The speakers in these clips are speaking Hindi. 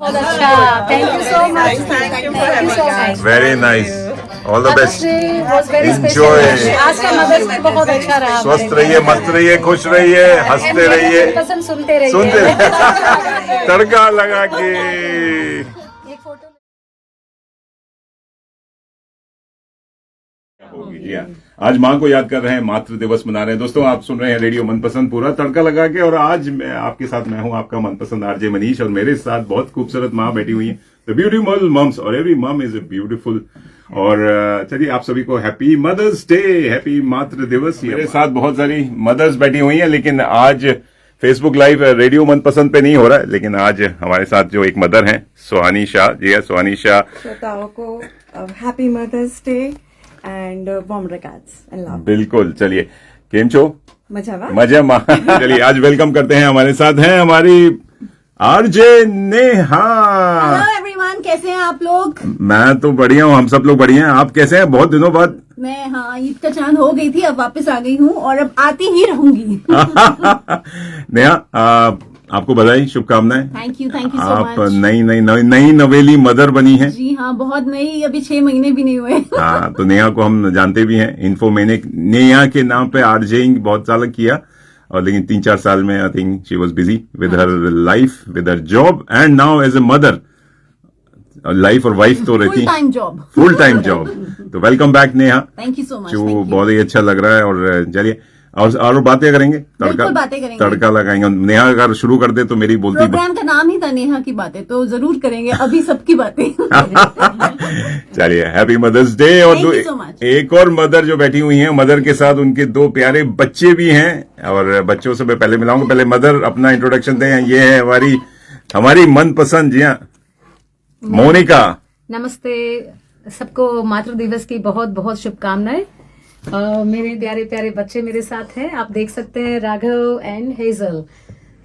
बहुत अच्छा, thank you so much, thank you so much. Very nice, all the best. Enjoy. आज का मदर्स डे बहुत अच्छा रहा। स्वस्थ रहिए, मस्त रहिए, खुश रहिए, हंसते रहिए, पसंद सुनते रहिए। सुनते रहिए। तड़का लगा के एक फोटो होगी। जी हाँ, आज माँ को याद कर रहे हैं, मातृ दिवस मना रहे हैं। दोस्तों, आप सुन रहे हैं रेडियो मनपसंद पूरा तड़का लगा के, और आज मैं आपके साथ मैं हूँ आपका मनपसंद आरजे मनीष, और मेरे साथ बहुत खूबसूरत माँ बैठी हुई है, द ब्यूटीफुल मम्स, और एवरी मम इज ए ब्यूटीफुल। और चलिए, आप सभी को हैप्पी मदर्स डे, हैप्पी मातृ दिवस। मेरे साथ बहुत सारी मदर्स बैठी हुई हैं, लेकिन आज फेसबुक लाइव रेडियो मनपसंद पे नहीं हो रहा है, लेकिन आज हमारे साथ जो एक मदर हैं, सुहानी शाह जी है। सुहानी शाह, श्रोताओं को happy mother's day and warm regards and love. बिल्कुल। चलिए, केम छो? मजामा मजा। चलिए, आज वेलकम करते हैं, हमारे साथ हैं हमारी आरजे नेहा। हेलो एवरीवन, कैसे हैं आप लोग? मैं तो बढ़िया हूँ, हम सब लोग बढ़िया हैं। आप कैसे हैं? बहुत दिनों बाद। मैं ईद का चांद हो गई थी, अब वापस आ गई हूँ और अब आती ही रहूंगी। नेहा, आपको बधाई, शुभकामनाएं। थैंक यू सो आप मच। नई नवेली मदर बनी हैं। जी हाँ, बहुत नई, अभी 6 महीने भी नहीं हुए। हाँ, तो नेहा को हम जानते भी हैं। इन्फो मैंने नेहा के नाम पे आरजेइंग बहुत साल किया, और लेकिन 3-4 साल में I think she was busy with her life, with her job, and now as a mother. Life और वाइफ तो रहती, फुल टाइम जॉब। तो welcome back Neha. Thank you so much. जो बहुत ही अच्छा लग रहा है। और चलिए, और बातें करेंगे, बिल्कुल बातें करेंगे, तड़का लगाएंगे। नेहा अगर शुरू कर दे तो मेरी बोलती प्रोग्राम का नाम ही था नेहा की बातें, तो जरूर करेंगे अभी सबकी बातें। चलिए, हैप्पी मदर्स डे। और Thank you so much. एक और मदर जो बैठी हुई हैं, मदर के साथ उनके 2 प्यारे बच्चे भी हैं, और बच्चों से मैं पहले मिलाऊंगा। पहले मदर अपना इंट्रोडक्शन दें। ये है हमारी मनपसंद, जी हाँ, मोनिका। नमस्ते सबको, मातृ दिवस की बहुत बहुत शुभकामनाएं। मेरे प्यारे प्यारे बच्चे मेरे साथ हैं, आप देख सकते हैं, राघव एंड हेजल।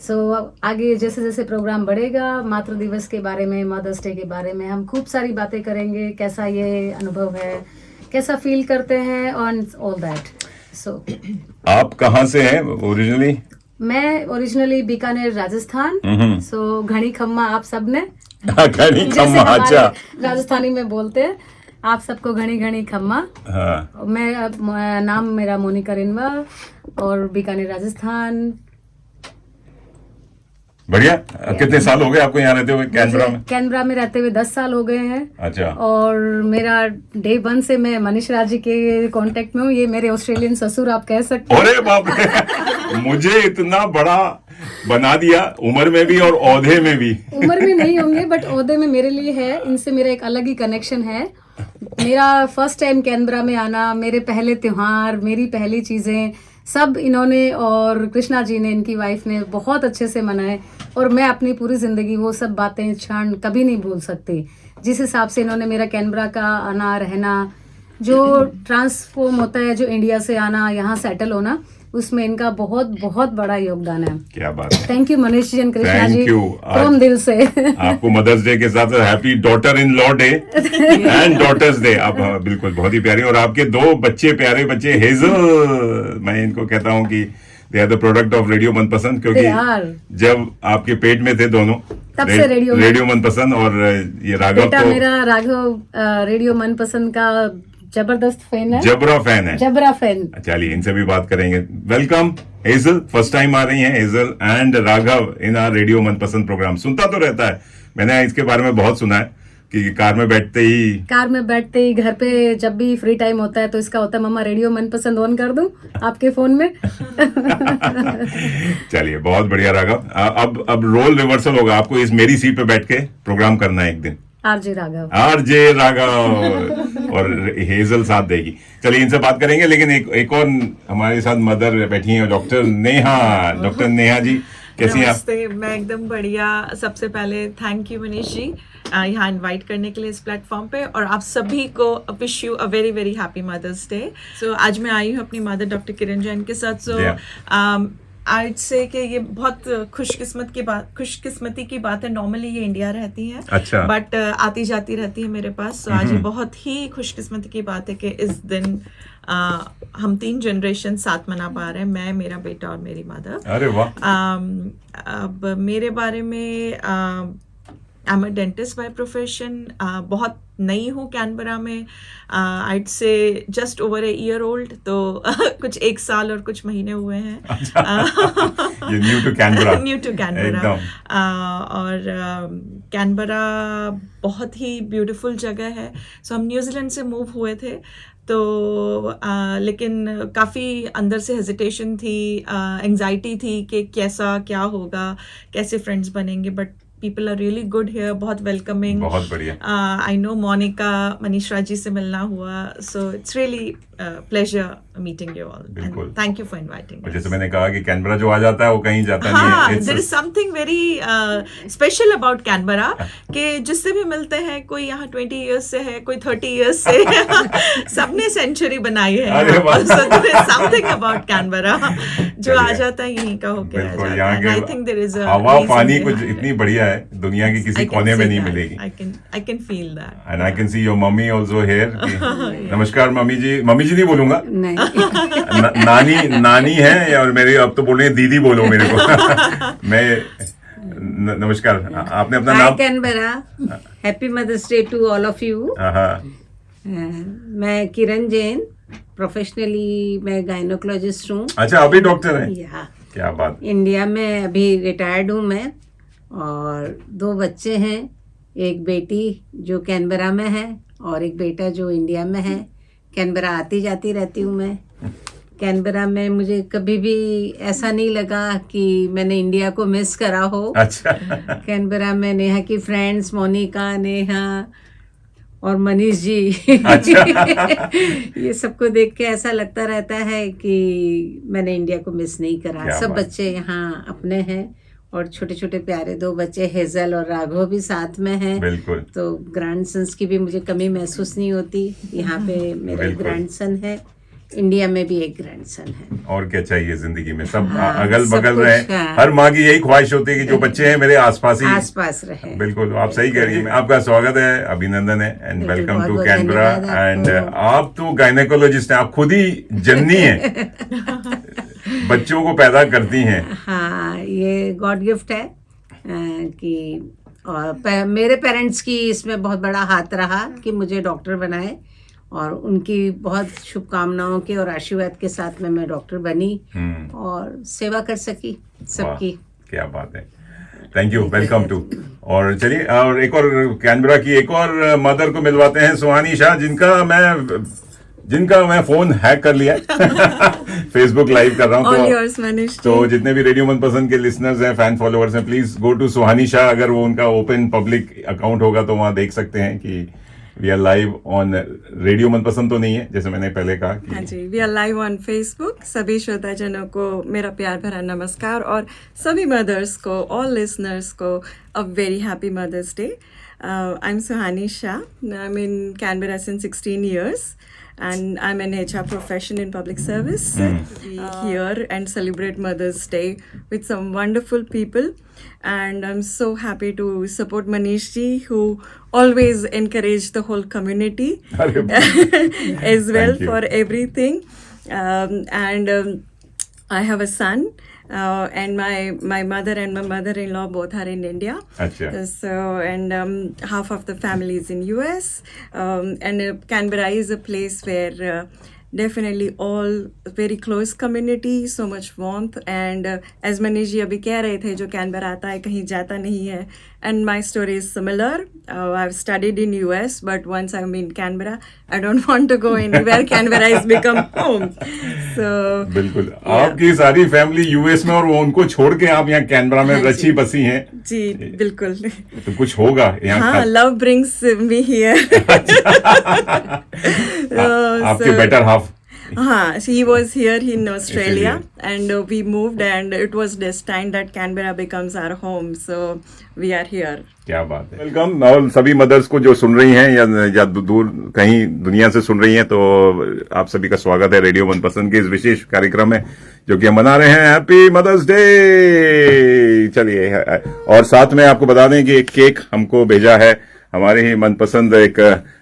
सो आगे जैसे जैसे प्रोग्राम बढ़ेगा, मातृ दिवस के बारे में, मदर्स डे के बारे में हम खूब सारी बातें करेंगे। कैसा ये अनुभव है, कैसा फील करते हैं, ऑन ऑल दैट। सो आप कहाँ से हैं ओरिजिनली? मैं ओरिजिनली बीकानेर, राजस्थान। सो घड़ी खम्मा आप सबने घड़ी जैसे खम्मा, हमारे अच्छा, राजस्थानी में बोलते हैं, आप सबको घड़ी घड़ी खम्मा। हाँ। नाम मेरा मोनिका रिनवा, और बीकानेर, राजस्थान। बढ़िया। कितने साल हो गए आपको यहाँ रहते हुए कैनबरा में? कैनबरा में रहते हुए 10 साल हो गए हैं। अच्छा। और मेरा डे 1 से मैं मनीष राज जी के कांटेक्ट में हूँ। ये मेरे ऑस्ट्रेलियन ससुर आप कह सकते हैं। अरे बाप रे, मुझे इतना बड़ा बना दिया, उम्र में भी और ओहदे में भी। उम्र में नहीं होंगे, बट ओहदे में मेरे लिए है। इनसे मेरा एक अलग ही कनेक्शन है। मेरा फर्स्ट टाइम कैनबरा में आना, मेरे पहले त्योहार, मेरी पहली चीजें, सब इन्होंने और कृष्णा जी ने, इनकी वाइफ ने बहुत अच्छे से मनाए। और मैं अपनी पूरी जिंदगी वो सब बातें, क्षण कभी नहीं भूल सकती। जिस हिसाब से इन्होंने मेरा कैनबरा का आना, रहना, जो ट्रांसफॉर्म होता है, जो इंडिया से आना, यहाँ सेटल होना, उसमें इनका बहुत बहुत बड़ा योगदान है। क्या बात है। Thank you Manish ji, Krishna ji, Thank you. From दिल से। आपको मदर्स डे के साथ happy daughter in law day and daughter's day. आप बिल्कुल बहुत ही प्यारी, और आपके 2 बच्चे, प्यारे बच्चे, हेजल, मैं इनको कहता हूँ कि they are the product of radio Manpasand, क्योंकि जब आपके पेट में थे दोनों, तब से रेडियो मनपसंद। और ये राघव बेटा तो मेरा राघव रेडियो मनपसंद का जबरदस्त फैन है, जबरा फैन। चलिए, इनसे भी बात करेंगे। वेलकम हेजल, फर्स्ट टाइम आ रही हैं Hazel and Raghav in our radio Manpasand programme. सुनता तो रहता है, मैंने इसके बारे में बहुत सुना है कि कार में बैठते ही, घर पे जब भी फ्री टाइम होता है तो इसका होता है, मम्मा रेडियो मनपसंद ऑन कर दूं आपके फोन में। चलिए, बहुत बढ़िया राघव। अब रोल रिवर्सल होगा, आपको इस मेरी सीट पे बैठ के प्रोग्राम करना है एक दिन। आरजे राघव और हेजल साथ देगी। चलिए, इनसे बात करेंगे, लेकिन एक और हमारे साथ मदर बैठी हैं, डॉक्टर नेहा। डॉक्टर नेहा जी, कैसी हैं आप? नमस्ते, मैं एकदम बढ़िया। सबसे पहले थैंक यू मनीष जी यहाँ इनवाइट करने के लिए इस प्लेटफॉर्म पे, और आप सभी को wish you a very very happy mother's day. So आज मैं आई हूँ अपनी मदर डॉक्टर किरण जैन के साथ। सो आज से कि ये बहुत खुशकिस्मती की बात है। नॉर्मली ये इंडिया रहती है, अच्छा, बट आती जाती रहती है मेरे पास। तो आज ये बहुत ही खुशकिस्मती की बात है कि इस दिन हम 3 जनरेशन साथ मना पा रहे हैं, मैं, मेरा बेटा और मेरी मदर। अरे वाह। अब मेरे बारे में आई am a dentist by profession. बहुत नई हूँ कैनबरा में. आइड से just over a year old. तो कुछ 1 साल और कुछ महीने हुए हैं. ये new to Canberra. New to Canberra. एकदम. और कैनबरा बहुत ही ब्यूटीफुल जगह है. सो हम न्यूजीलैंड से मूव हुए थे. तो लेकिन काफ़ी अंदर से हेजिटेशन थी, एंजाइटी थी कि कैसा क्या होगा, कैसे फ्रेंड्स बनेंगे. But people are really good here, बहुत वेलकमिंग. बहुत बढ़िया. आई नो मोनिका मनीषा जी से मिलना हुआ. So it's really pleasure meeting you all. बिल्कुल. Thank you for inviting. और जैसे मैंने कहा कि कैनबरा जो आ जाता है वो कहीं जाता नहीं हाँ, है. There is something very special about Canberra कि जिससे भी मिलते हैं, कोई यहाँ 20 इयर्स से है, कोई 30 इयर्स से. सबने सेंचुरी बनाई है. अरे वाह. So there is something about Canberra जो आ जाता है यहीं का होके आ बिल्कुल. जाता यहाँ है. I think there is a हवा पानी कुछ इतनी बढ़िया है, दुनिया के किसी कोने में नहीं मिलेगी. I can feel that. And I can see your mummy also here. नमस्कार मम्मी जी. मम्मी जी नहीं बोलूंगा, नहीं. नानी है. और मेरी अब तो बोल रही है दीदी बोलो मेरे को. मैं नमस्कार. आपने अपना Hi नाम. Canberra. Happy Mother's Day to all of you. हाँ. मैं किरण जैन, प्रोफेशनली मैं गायनोकोलॉजिस्ट हूँ. अच्छा, अभी डॉक्टर है. यहाँ क्या बात. इंडिया में अभी रिटायर्ड हूँ मैं, और 2 बच्चे हैं. एक बेटी जो कैनबरा में है और एक बेटा जो इंडिया में है. कैनबरा आती जाती रहती हूँ मैं. कैनबरा में मुझे कभी भी ऐसा नहीं लगा कि मैंने इंडिया को मिस करा हो. अच्छा. कैनबरा में नेहा की फ्रेंड्स मोनिका, नेहा और मनीष जी. अच्छा. ये सबको देख के ऐसा लगता रहता है कि मैंने इंडिया को मिस नहीं करा. क्या सब बात. बच्चे यहाँ अपने हैं, और छोटे छोटे प्यारे 2 बच्चे हेजल और राघव भी साथ में हैं. बिल्कुल. तो ग्रैंडसन्स की भी मुझे कमी महसूस नहीं होती. यहाँ पे मेरा बिल्कुल. ग्रैंडसन है, इंडिया में भी एक ग्रैंडसन है. और क्या चाहिए जिंदगी में. सब हाँ, अगल सब बगल कुछ, रहे. हाँ. हर माँ की यही ख्वाहिश होती है कि जो बच्चे हैं मेरे आसपास ही. आसपास रहे. बिल्कुल. आप सही कह रही हैं. आपका स्वागत है, अभिनंदन है, एंड बिल्कुल, वेलकम टू बहुत-बहुत कैनबरा. धन्यवाद एंड आपको. आप तो गायनेकोलॉजिस्ट हैं, आप खुद ही जननी हैं. बच्चों को पैदा करती हैं. हाँ, ये गॉड गिफ्ट है कि और मेरे पेरेंट्स की इसमें बहुत बड़ा हाथ रहा कि मुझे डॉक्टर बनाए, और उनकी बहुत शुभकामनाओं के और आशीर्वाद के साथ में मैं डॉक्टर बनी और सेवा कर सकी सबकी. वाह, क्या बात है. Thank you. Welcome to. और चलिए, और एक और कैनबरा की एक और मदर को मिलवाते हैं, सुहानी शाह, जिनका मैं फोन हैक कर लिया. फेसबुक लाइव कर रहा हूँ. All yours, Manish. तो जितने भी रेडियो मनपसंद के लिसनर्स हैं, फैन फॉलोअर्स हैं, प्लीज गो टू सुहानी शाह. अगर वो उनका ओपन पब्लिक अकाउंट होगा तो वहां देख सकते हैं कि we are live on radio Manpasand. तो नहीं है, जैसे मैंने पहले कहा कि हाँ जी, we are live on Facebook. सभी श्रोताजनों को मेरा प्यार भरा नमस्कार, और सभी मदर्स को, ऑल लिसनर्स को a very happy mother's day. I am Suhani Shah. I am in Canberra since 16 years. And I'm an HR profession in public service. Here and celebrate Mother's Day with some wonderful people. And I'm so happy to support Manish ji, who always encourage the whole community as well Thank you. for everything. I have a son. And my mother and my mother-in-law both are in India. अच्छा. So and half of the family is in US. And Canberra is a place where definitely all very close community, so much warmth. And as Manish ji अभी कह रहे थे, जो कैनबरा आता है कहीं जाता नहीं है. And my story is similar. I've studied in US, but once I'm in Canberra, I don't want to go anywhere. Canberra has become home. So बिल्कुल. आपकी सारी फैमिली यूएस में, और वो उनको छोड़ के आप यहाँ कैनबरा में रची बसी हैं. जी बिल्कुल. तो कुछ होगा यहाँ. हाँ, love brings me here. आपके बेटर हाफ. हाँ, he was here in Australia, and we moved, and it was destined that Canberra becomes our home, so we are here. क्या बात है. वेलकम. और सभी मदर्स को जो सुन रही हैं या दूर कहीं दुनिया से सुन रही हैं, तो आप सभी का स्वागत है रेडियो मनपसंद के इस विशेष कार्यक्रम में, जो कि हम मना रहे हैं हैप्पी मदर्स डे. चलिए, और साथ में आपको बता दें कि एक केक हमको भेजा है हमारे ही मनपसंद एक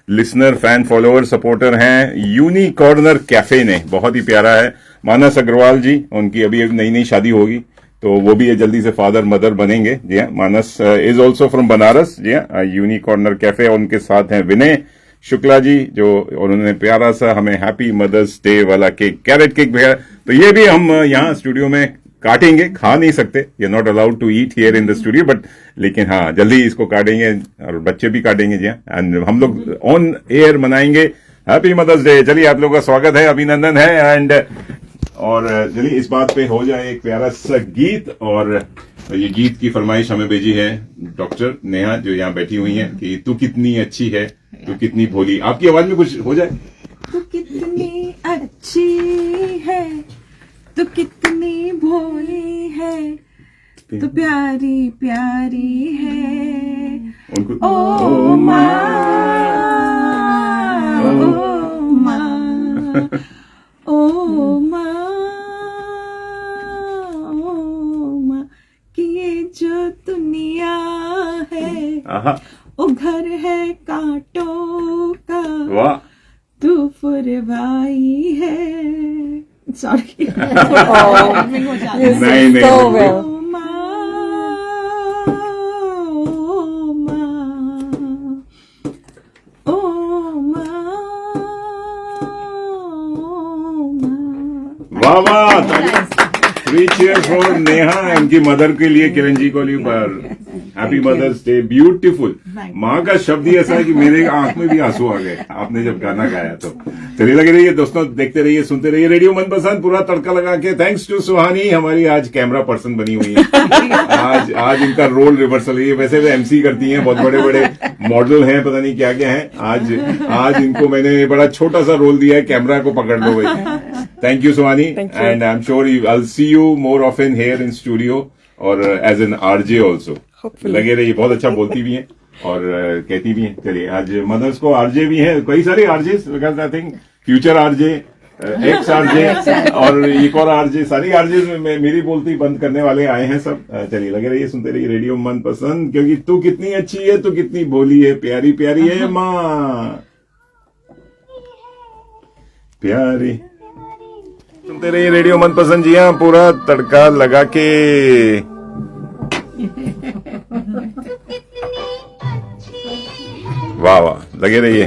लिसनर, फैन, फॉलोअर, सपोर्टर हैं यूनी कॉर्नर कैफे ने. बहुत ही प्यारा है. मानस अग्रवाल जी, उनकी अभी नई नई शादी होगी, तो वो भी जल्दी से फादर मदर बनेंगे। जी हाँ, मानस इज ऑल्सो फ्रॉम बनारस। जी हाँ, यूनिक कॉर्नर कैफे, उनके साथ हैं विनय शुक्ला जी, जो उन्होंने प्यारा सा हमें हैप्पी मदर्स डे वाला केक, कैरेट केक भेजा। तो ये भी हम यहाँ स्टूडियो में काटेंगे, खा नहीं सकते, ये not allowed to eat here in the studio, but लेकिन हाँ जल्दी इसको काटेंगे और बच्चे भी काटेंगे। जी हाँ, एंड हम लोग ऑन एयर मनाएंगे हैप्पी मदर्स डे। चलिए, आप लोगों का स्वागत है, अभिनंदन है। एंड और चलिए इस बात पे हो जाए एक प्यारा सा गीत, और ये गीत की फरमाइश हमें भेजी है डॉक्टर नेहा, जो यहाँ बैठी हुई है, कि तू कितनी अच्छी है, तू कितनी भोली। आपकी आवाज में कुछ हो जाए। तू कितनी अच्छी है, तू कितनी भोली है, तू प्यारी प्यारी है। उनको ओ माँ, ओ माँ, ओ माँ, ओ माँ, कि ये जो दुनिया है आहा, वो घर है कांटों का, वाह, तू फुरवाई है। सॉरी, नहीं नहीं, ओ माँ, ओ माँ, ओ माँ, ओ माँ। वाह वाह, 3 cheers फॉर नेहा, इनकी मदर के लिए, किरण जी को पर हैप्पी मदर्स डे। ब्यूटीफुल, माँ का शब्द ही ऐसा है कि मेरे आंख में भी आंसू आ गए आपने जब गाना गाया। तो चलिए, लगे रहिए दोस्तों, देखते रहिए, सुनते रहिए रेडियो मनपसंद, पूरा तड़का लगा के। थैंक्स टू सुहानी, हमारी आज कैमरा पर्सन बनी हुई है। आज इनका रोल रिवर्सल है। वैसे वे एमसी करती हैं, बहुत बड़े बड़े मॉडल हैं, पता नहीं क्या क्या है। आज इनको मैंने बड़ा छोटा सा रोल दिया है, कैमरा को पकड़ लो भाई। Thank you Suhani, and I am sure I will see you more often here in studio और एज एन आरजे ऑल्सो। लगे रहिए, बहुत अच्छा बोलती भी हैं और कहती भी हैं। चलिए, आज मदर्स को आरजे भी हैं, कई सारे RJ, I think future RJ, x RJ और एक और आरजे, सारी आरजे मेरी बोलती बंद करने वाले आए हैं सब। चलिए, लगे रहिए, सुनते रहिए रेडियो मनपसंद, क्योंकि तू कितनी अच्छी है, तू कितनी भोली है, प्यारी प्यारी है माँ, प्यारी। सुनते रहिए रेडियो मनपसंद। जी हाँ, पूरा तड़का लगा के। वाह वाह, लगे रहिए।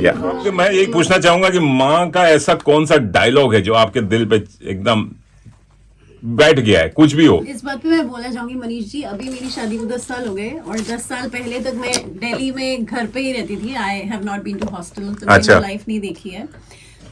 या मैं यही पूछना चाहूंगा कि माँ का ऐसा कौन सा डायलॉग है जो आपके दिल पे एकदम बैठ गया है, कुछ भी हो। इस बात पे मैं बोलना चाहूंगी मनीष जी, अभी मेरी शादी को 10 साल हो गए और 10 साल पहले तक मैं दिल्ली में घर पे ही रहती थी। I have not been to hostel, तो अच्छा। मैंने लाइफ नहीं देखी है।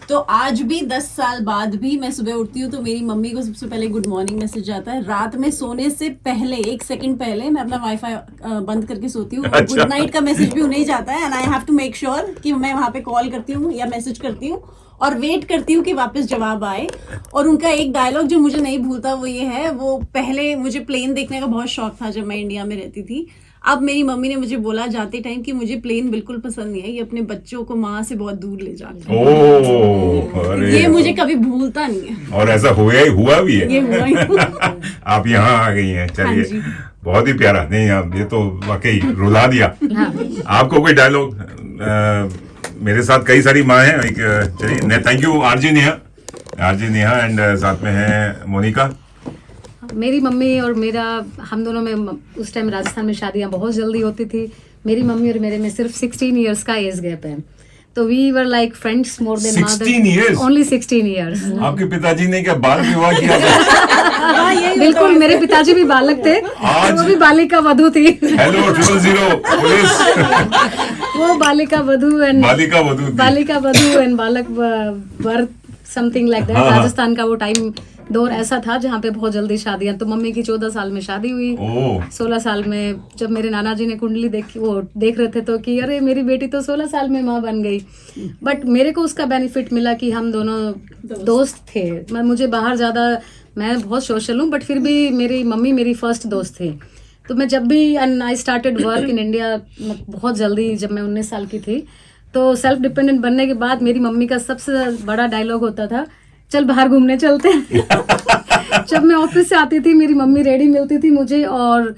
तो आज भी 10 साल बाद भी मैं सुबह उठती हूँ तो मेरी मम्मी को सबसे पहले गुड मॉर्निंग मैसेज आता है। रात में सोने से पहले 1 सेकंड पहले मैं अपना वाईफाई बंद करके सोती हूँ। अच्छा। गुड नाइट का मैसेज भी उन्हें जाता है, and I have to make sure कि मैं वहां पे कॉल करती हूँ या मैसेज करती हूँ और वेट करती हूँ कि वापस जवाब आए। और उनका एक डायलॉग जो मुझे नहीं भूलता वो ये है, वो पहले मुझे प्लेन देखने का बहुत शौक था जब मैं इंडिया में रहती थी। अब मेरी मम्मी ने मुझे बोला जाते टाइम कि मुझे प्लेन बिल्कुल पसंद नहीं है, ये अपने बच्चों को माँ से बहुत दूर ले जाते हैं। ओह, अरे, ये मुझे कभी भूलता नहीं है। और ऐसा हुआ भी है। ये हुआ ही। आप यहाँ आ गई हैं, हाँ जी। चलिए, बहुत ही प्यारा। नहीं, आप ये तो वाकई रुला दिया। आपको कोई डायलॉग? मेरे साथ कई सारी माँ हैं। चलिए, thank you RJ Neha and साथ में है मोनिका। मेरी मम्मी और मेरा, हम दोनों में उस टाइम राजस्थान में शादियां बहुत जल्दी होती थी। मेरी मम्मी और मेरे में सिर्फ 16 इयर्स का एज गैप है, तो we were like friends more than 16 years? Only 16 years. आपके पिताजी ने क्या बाल विवाह किया था? बिल्कुल, मेरे पिताजी भी बालक थे, आज- वो भी बालिका वधू थी। Hello 000 police. वो बालिका वधू एंड बालिका वधू एंड बालक वर्थ समथिंग लाइक दैट। हाँ, हाँ। राजस्थान का वो टाइम दौर ऐसा था जहाँ पे बहुत जल्दी शादियां। तो मम्मी की 14 साल में शादी हुई। ओह, 16 साल में जब मेरे नाना जी ने कुंडली देख रहे थे तो कि अरे मेरी बेटी तो 16 साल में माँ बन गई। बट मेरे को उसका बेनिफिट मिला कि हम दोनों दोस्त थे। मुझे बाहर ज्यादा, मैं बहुत सोशल हूँ बट फिर भी मेरी मम्मी मेरी फर्स्ट दोस्त थी। तो मैं जब भी, and I started work in India बहुत जल्दी, जब मैं 19 साल की थी। तो सेल्फ डिपेंडेंट बनने के बाद मेरी मम्मी का सबसे बड़ा डायलॉग होता था, चल बाहर घूमने चलते हैं। जब मैं ऑफिस से आती थी मेरी मम्मी रेडी मिलती थी मुझे, और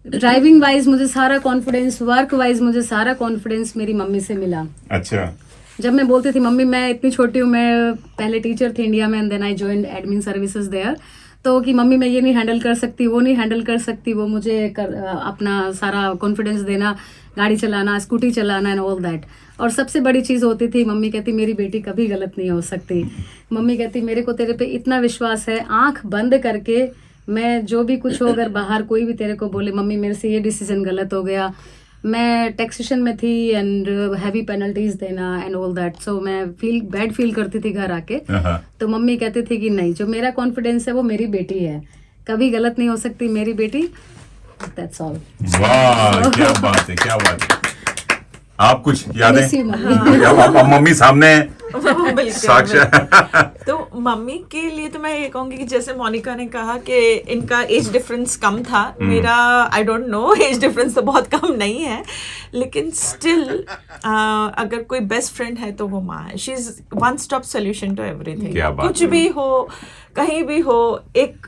ड्राइविंग वाइज मुझे सारा कॉन्फिडेंस, वर्क वाइज मुझे सारा कॉन्फिडेंस मेरी मम्मी से मिला। अच्छा। जब मैं बोलती थी मम्मी मैं इतनी छोटी हूँ, मैं पहले टीचर थी इंडिया में and then I joined admin services there, तो कि मम्मी मैं ये नहीं हैंडल कर सकती, वो नहीं हैंडल कर सकती, वो मुझे अपना सारा कॉन्फिडेंस देना, गाड़ी चलाना, स्कूटी चलाना एंड ऑल दैट। और सबसे बड़ी चीज़ होती थी, मम्मी कहती मेरी बेटी कभी गलत नहीं हो सकती। मम्मी कहती मेरे को तेरे पे इतना विश्वास है, आंख बंद करके मैं जो भी कुछ हो, अगर बाहर कोई भी तेरे को बोले मम्मी मेरे से ये डिसीजन गलत हो गया, मैं टैक्सेशन में थी एंड हैवी पेनल्टीज देना एंड ऑल दैट, सो मैं बैड फील करती थी घर आके। तो मम्मी कहती थी कि नहीं, जो मेरा कॉन्फिडेंस है वो मेरी बेटी है, कभी गलत नहीं हो सकती मेरी बेटी, दैट्स ऑल। वाह क्या बात है, क्या बात है। आप कुछ यादें? Miss you, mummy. अब मम्मी सामने है, बिल्कुल, साक्षात। तो मम्मी के लिए तो मैं ये कहूंगी कि जैसे मोनिका ने कहा कि इनका एज डिफरेंस कम था, मेरा I don't know, age difference तो बहुत कम नहीं है, लेकिन स्टिल अगर कोई बेस्ट फ्रेंड है तो वो माँ है। She is one stop solution to everything. क्या बात कुछ है। भी हो, कहीं भी हो, एक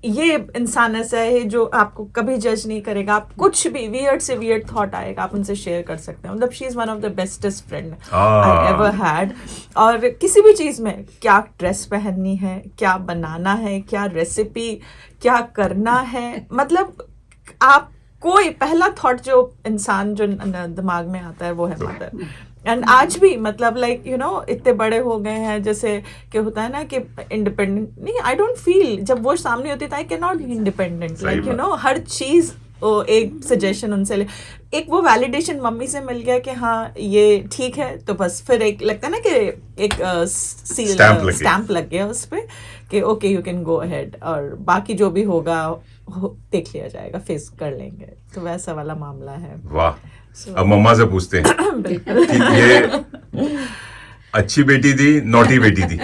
ये इंसान ऐसा है जो आपको कभी जज नहीं करेगा। आप कुछ भी वियर्ड से वियर्ड थॉट आएगा, आप उनसे शेयर कर सकते हैं। मतलब she is one of the bestest friend I ever had. और किसी भी चीज़ में, क्या ड्रेस पहननी है, क्या बनाना है, क्या रेसिपी, क्या करना है, मतलब आप कोई पहला थॉट जो इंसान जो दिमाग में आता है वो है मदर। एंड आज भी मतलब लाइक यू नो इतने बड़े हो गए हैं, जैसे कि होता है ना कि इंडिपेंडेंट नहीं, आई डोंट फील, जब वो सामने होती है I can not be independent, like you know हर चीज़ एक सजेशन उनसे ले, एक वो वैलिडेशन मम्मी से मिल गया कि हाँ ये ठीक है, तो बस फिर एक लगता है ना कि एक सील स्टैम्प लग गया उस पर कि okay you can go ahead, और बाकी जो भी होगा देख लिया जाएगा, फेस कर लेंगे। तो वैसा वाला मामला है। वाह। अब मम्मा से पूछते हैं कि ये अच्छी बेटी थी, नॉटी बेटी थी?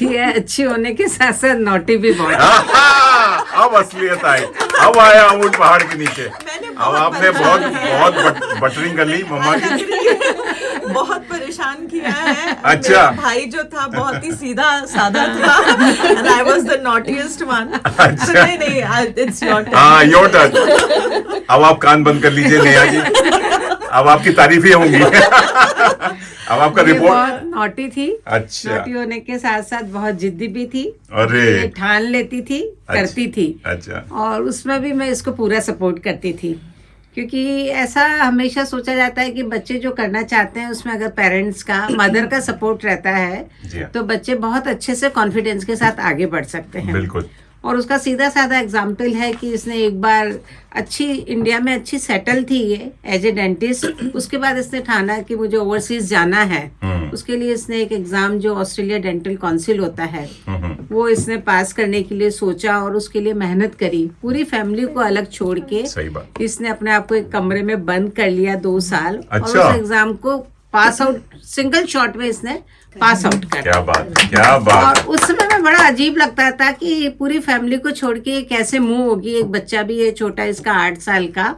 ये अच्छी होने के साथ साथ नॉटी भी बहुत। अब असलियत आई, अब आया ऊंट पहाड़ के नीचे। अब आपने बहुत बटरिंग कर ली मम्मा की। बहुत परेशान किया है। अच्छा। मेरा भाई जो था बहुत ही सीधा साधा था, and I was the naughtiest one. अच्छा। नहीं, it's your turn. हाँ, योर टर्न। अब आप कान बंद कर लीजिए नेहा जी, अब आपकी तारीफें होंगी। अब आपका ये रिपोर्ट। बहुत नॉटी थी। अच्छा। नॉटी होने के साथ साथ बहुत जिद्दी भी थी। अरे। ये ठान लेती थी, करती थी। अच्छा। और उसमें भी मैं इसको पूरा सपोर्ट करती थी, क्योंकि ऐसा हमेशा सोचा जाता है कि बच्चे जो करना चाहते हैं उसमें अगर पेरेंट्स का, मदर का सपोर्ट रहता है जी हाँ। तो बच्चे बहुत अच्छे से कॉन्फिडेंस के साथ आगे बढ़ सकते हैं। बिल्कुल। और उसका सीधा साधा एग्जाम्पल है कि इसने एक बार इंडिया में अच्छी सेटल थी ये एज ए डेंटिस्ट, उसके बाद इसने ठाना कि मुझे ओवरसीज जाना है। उसके लिए इसने एक एग्जाम जो ऑस्ट्रेलिया डेंटल काउंसिल होता है वो इसने पास करने के लिए सोचा और उसके लिए मेहनत करी। पूरी फैमिली को अलग छोड़ के सही बात। इसने अपने आप को एक कमरे में बंद कर लिया 2 साल। अच्छा। और उस एग्जाम को पास आउट, सिंगल शॉट में इसने पास आउट कर। क्या बात, क्या बात। और उस समय में बड़ा अजीब लगता था कि पूरी फैमिली को छोड़ के कैसे मूव होगी, एक बच्चा भी है छोटा, इसका 8 साल का।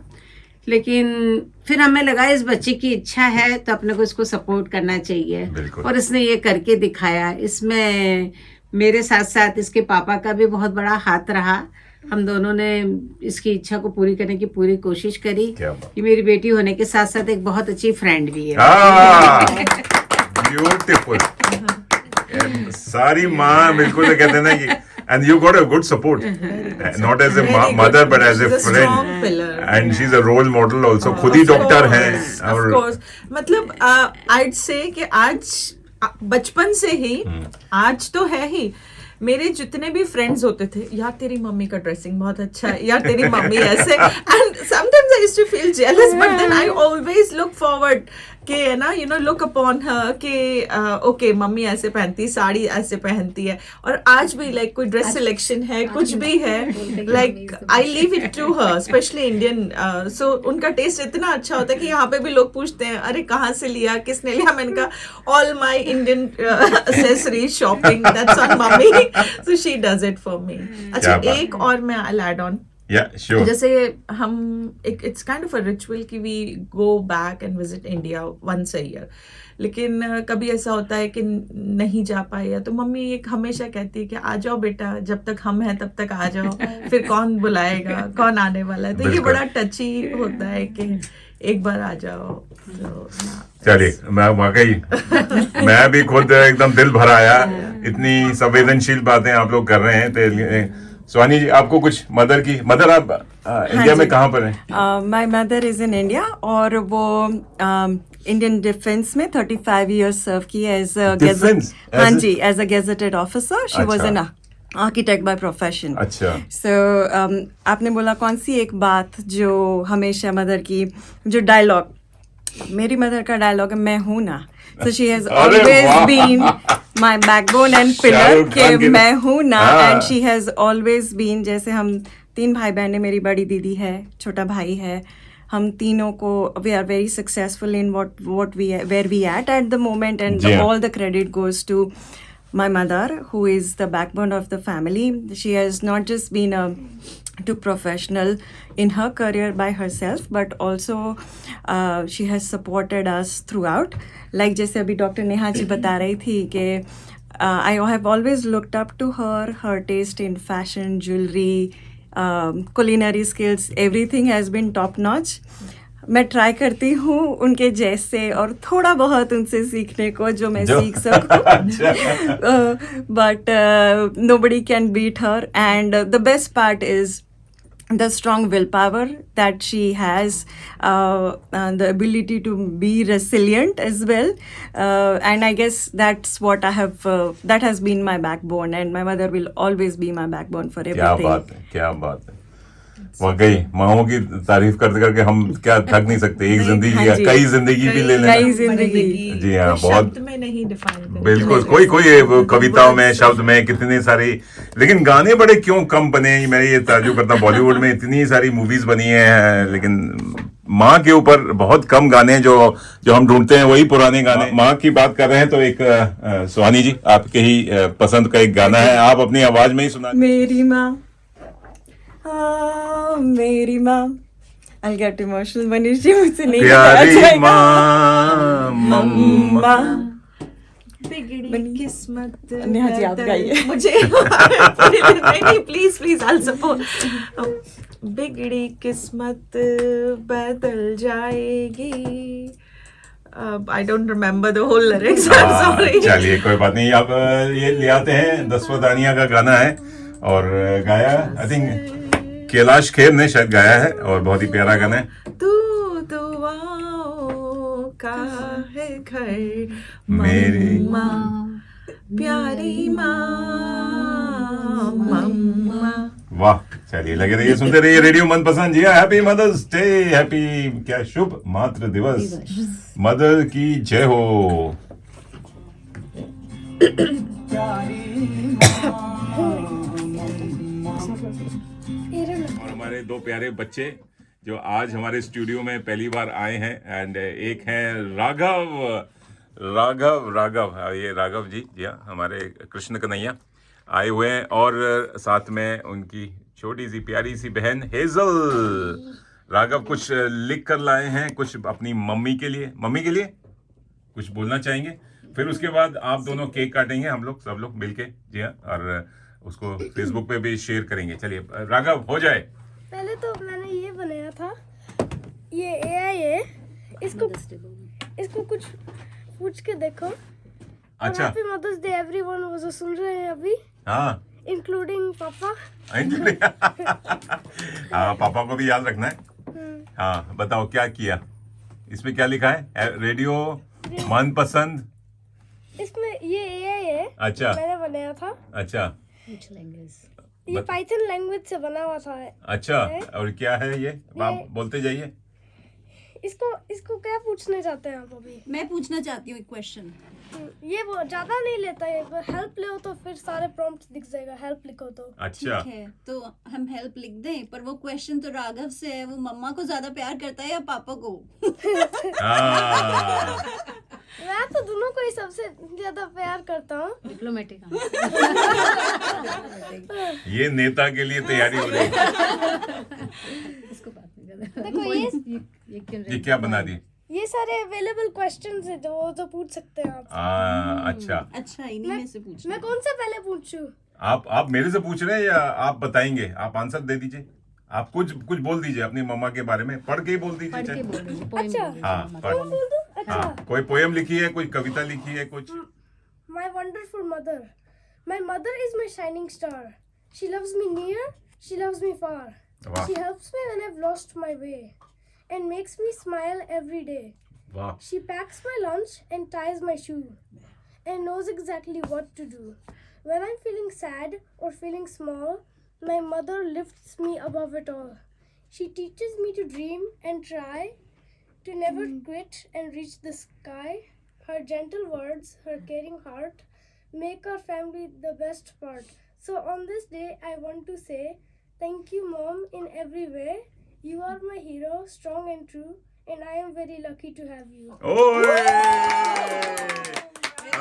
लेकिन फिर हमें लगा इस बच्चे की इच्छा है तो अपने को इसको सपोर्ट करना चाहिए, और इसने ये करके दिखाया। इसमें मेरे साथ साथ इसके पापा का भी बहुत बड़ा हाथ रहा। हम दोनों ने इसकी इच्छा को पूरी करने की पूरी कोशिश करी। कि मेरी बेटी होने के साथ साथ एक बहुत अच्छी फ्रेंड भी है। ब्यूटीफुल। सारी माँ बिल्कुल तो कहते हैं ना कि and you got a good support, not as a mother but as a friend, and she's a role model also. खुद ही डॉक्टर हैं। Of course, मतलब I'd say कि आज बचपन से ही, आज तो है ही, मेरे जितने भी फ्रेंड्स होते थे, यार तेरी मम्मी का ड्रेसिंग बहुत अच्छा है, यार तेरी मम्मी ऐसे, and sometimes I used to feel jealous, but then I always look forward कि ना you know look upon her कि ओके मम्मी ऐसे पहनती, साड़ी ऐसे पहनती है। और आज भी लाइक कोई ड्रेस सिलेक्शन है, कुछ भी है, like I leave it to her, specially Indian. सो उनका टेस्ट इतना अच्छा होता है कि यहाँ पे भी लोग पूछते हैं अरे कहाँ से लिया, किसने लिया। मैंने कहा all my Indian accessories shopping that's on mummy, so she does it for me. अच्छा, एक और मैं आई ऐड ऑन, जैसे हम एक it's kind of a ritual कि we go back and visit India once a year, लेकिन कभी ऐसा होता है कि नहीं जा पाए, तो मम्मी एक हमेशा कहती है कि आ जाओ बेटा, जब तक हम हैं तब तक आ जाओ, फिर कौन बुलाएगा, कौन आने वाला है। तो ये बड़ा टची होता है कि एक बार आ जाओ तो चलिए, मैं वाकई मैं भी खुद एकदम दिल भर आया, इतनी संवेदनशील बातें आप लोग कर रहे हैं। तो सुहानी जी, आपको कुछ मदर आप इंडिया में जी। कहाँ पर हैं? My mother is in India और वो इंडियन डिफेंस में 35 इयर्स सर्व की एज Defense? हाँ As a- जी, as a gazetted officer. She was अच्छा। An architect by profession. अच्छा। सो आपने बोला कौन सी एक बात जो हमेशा मदर की जो डायलॉग, मेरी मदर का डायलॉग है मैं हूं ना। सो शी हैज अरे ऑलवेज वाह! Been my backbone and pillar Shahrukh Khan के की- मैं हूं ना। हाँ। And she has always been, जैसे हम 3 भाई बहन है, मेरी बड़ी दीदी है, छोटा भाई है, हम तीनों को we are very successful in what we were we at the moment and जी हाँ। all the credit goes to my mother, who is the backbone of the family. She has not just been a too professional in her career by herself, but also she has supported us throughout. Like जैसे अभी डॉक्टर नेहा जी बता रही थी कि I have always looked up to her taste in fashion, jewelry, culinary skills, everything has been top notch. मैं ट्राई करती हूँ उनके जैसे और थोड़ा बहुत उनसे सीखने को जो मैं सीख सकूँ, but nobody can beat her. And the best part is the strong willpower that she has, and the ability to be resilient as well. And I guess that's what I have, that has been my backbone, and my mother will always be my backbone for क्या everything. बात है, क्या बात है। वाकई माओ की तारीफ करते करके हम क्या थक नहीं सकते। एक जिंदगी हाँ या जी। कई जिंदगी भी ले कई लेना। जिंदगी। जी हाँ, कोई बहुत- शब्द में नहीं डिफाइन बिल्कुल, कोई वो कविताओं में, शब्द में कितने सारी, लेकिन गाने बड़े क्यों कम बने, मैं ये ताज्जुब करता हूँ। बॉलीवुड में इतनी सारी मूवीज बनी हैं, लेकिन माँ के ऊपर बहुत कम गाने जो हम ढूंढते हैं वही पुराने गाने। माँ की बात कर रहे हैं तो एक सुहानी जी, आपके ही पसंद का एक गाना है, आप अपनी आवाज में ही सुना। मेरी माँ, मेरी माँ, I'll get emotional, Manish ji मुझसे नहीं बताया प्यारी जाएगा। माँ, मम्मा। बिगड़ी किस्मत नेहा जी, आप गाइए। मुझे नहीं, प्लीज आई सपोर्ट। बिगड़ी किस्मत बदल जाएगी। I don't remember the whole lyrics, I am sorry. चलिए, कोई बात नहीं। अब ये ले आते हैं, 10 दानिया का गाना है और गाया आई थिंक कैलाश खेर ने शायद गाया है और बहुत ही प्यारा गाना है। तू दुआओं का है घर मेरी मम्मा, प्यारी माँ मम्मा। वाह, चलिए लगे रहिए, सुनते रहिए रेडियो मनपसंद। जी हाँ, हैप्पी मदर्स डे, हैप्पी क्या शुभ मातृ दिवस, मदर की जय हो। और हमारे 2 प्यारे बच्चे जो आज हमारे स्टूडियो में पहली बार आए हैं, एंड एक हैं राघव, ये राघव जी, जी हाँ, हमारे कृष्ण कन्हैया आए हुए हैं, और साथ में उनकी छोटी सी प्यारी सी बहन हेजल। राघव कुछ लिख कर लाए हैं, कुछ अपनी मम्मी के लिए कुछ बोलना चाहेंगे। फिर उसके बाद आप दोनों केक काटेंगे, हम लोग सब लोग मिलके, जी हाँ, और उसको फेसबुक पे भी शेयर करेंगे। चलिए राघव, हो जाए। पहले तो मैंने ये बनाया था, ये AI है, इसको कुछ पूछ के देखो। अच्छा, हैप्पी मदर्स डे एवरीवन, वो जो सुन रहे हैं अभी, हाँ इंक्लूडिंग पापा। हाँ, पापा को भी याद रखना है। हाँ, बताओ क्या किया, इसमें क्या लिखा है? रेडियो मनपसंद। इसमें ये AI है, अच्छा मैंने बनाया था। अच्छा ये पाइथन लैंग्वेज से बना हुआ था। अच्छा, और क्या है ये? आप बोलते जाइए। इसको क्या पूछने चाहते हैं आप अभी? मैं पूछना चाहती हूँ एक क्वेश्चन। ये वो ज्यादा नहीं लेता है, हेल्प ले तो फिर सारे प्रॉम्प्ट दिख जाएगा, हेल्प लिखो तो। अच्छा, ठीक है, तो हम हेल्प लिख दें, पर वो क्वेश्चन तो राघव से है, वो मम्मा को ज्यादा प्यार करता है या पापा को? हाँ, मैं तो दोनों को ही सबसे ज्यादा प्यार करता हूँ। डिप्लोमेटिक। ये नेता के लिए तैयारी हो रही है। इसको बात नहीं देखो ये क्या बना दी? ये सारे अवेलेबल क्वेश्चंस है जो पूछ सकते हैं आप। अच्छा, अच्छा, इन्हीं में से पूछना। मैं कौन सा पहले पूछूं? आप मेरे से पूछ रहे हैं या आप बताएंगे? आप आंसर दे दीजिए, आप कुछ कुछ बोल दीजिए अपनी मम्मा के बारे में, पढ़ के ही बोल दीजिए पढ़ के चाहे। बोल दीजिए, poem अच्छा। बोल दीजिए हाँ मम्मा पढ़, बोल दूं? अच्छा। हाँ कोई पोएम लिखी है, कोई कविता लिखी है, कुछ। My wonderful mother. My mother is my shining star. She loves me near, she loves me far. वाह She helps me when I've lost my way and makes me smile every day. वाह, She packs my lunch and ties my shoe and knows exactly what to do. When I'm feeling sad or feeling small, my mother lifts me above it all. She teaches me to dream and try, to never quit and reach the sky. Her gentle words, her caring heart make our family the best part. So on this day, I want to say thank you, Mom, in every way. You are my hero, strong and true, and I am very lucky to have you. ओए,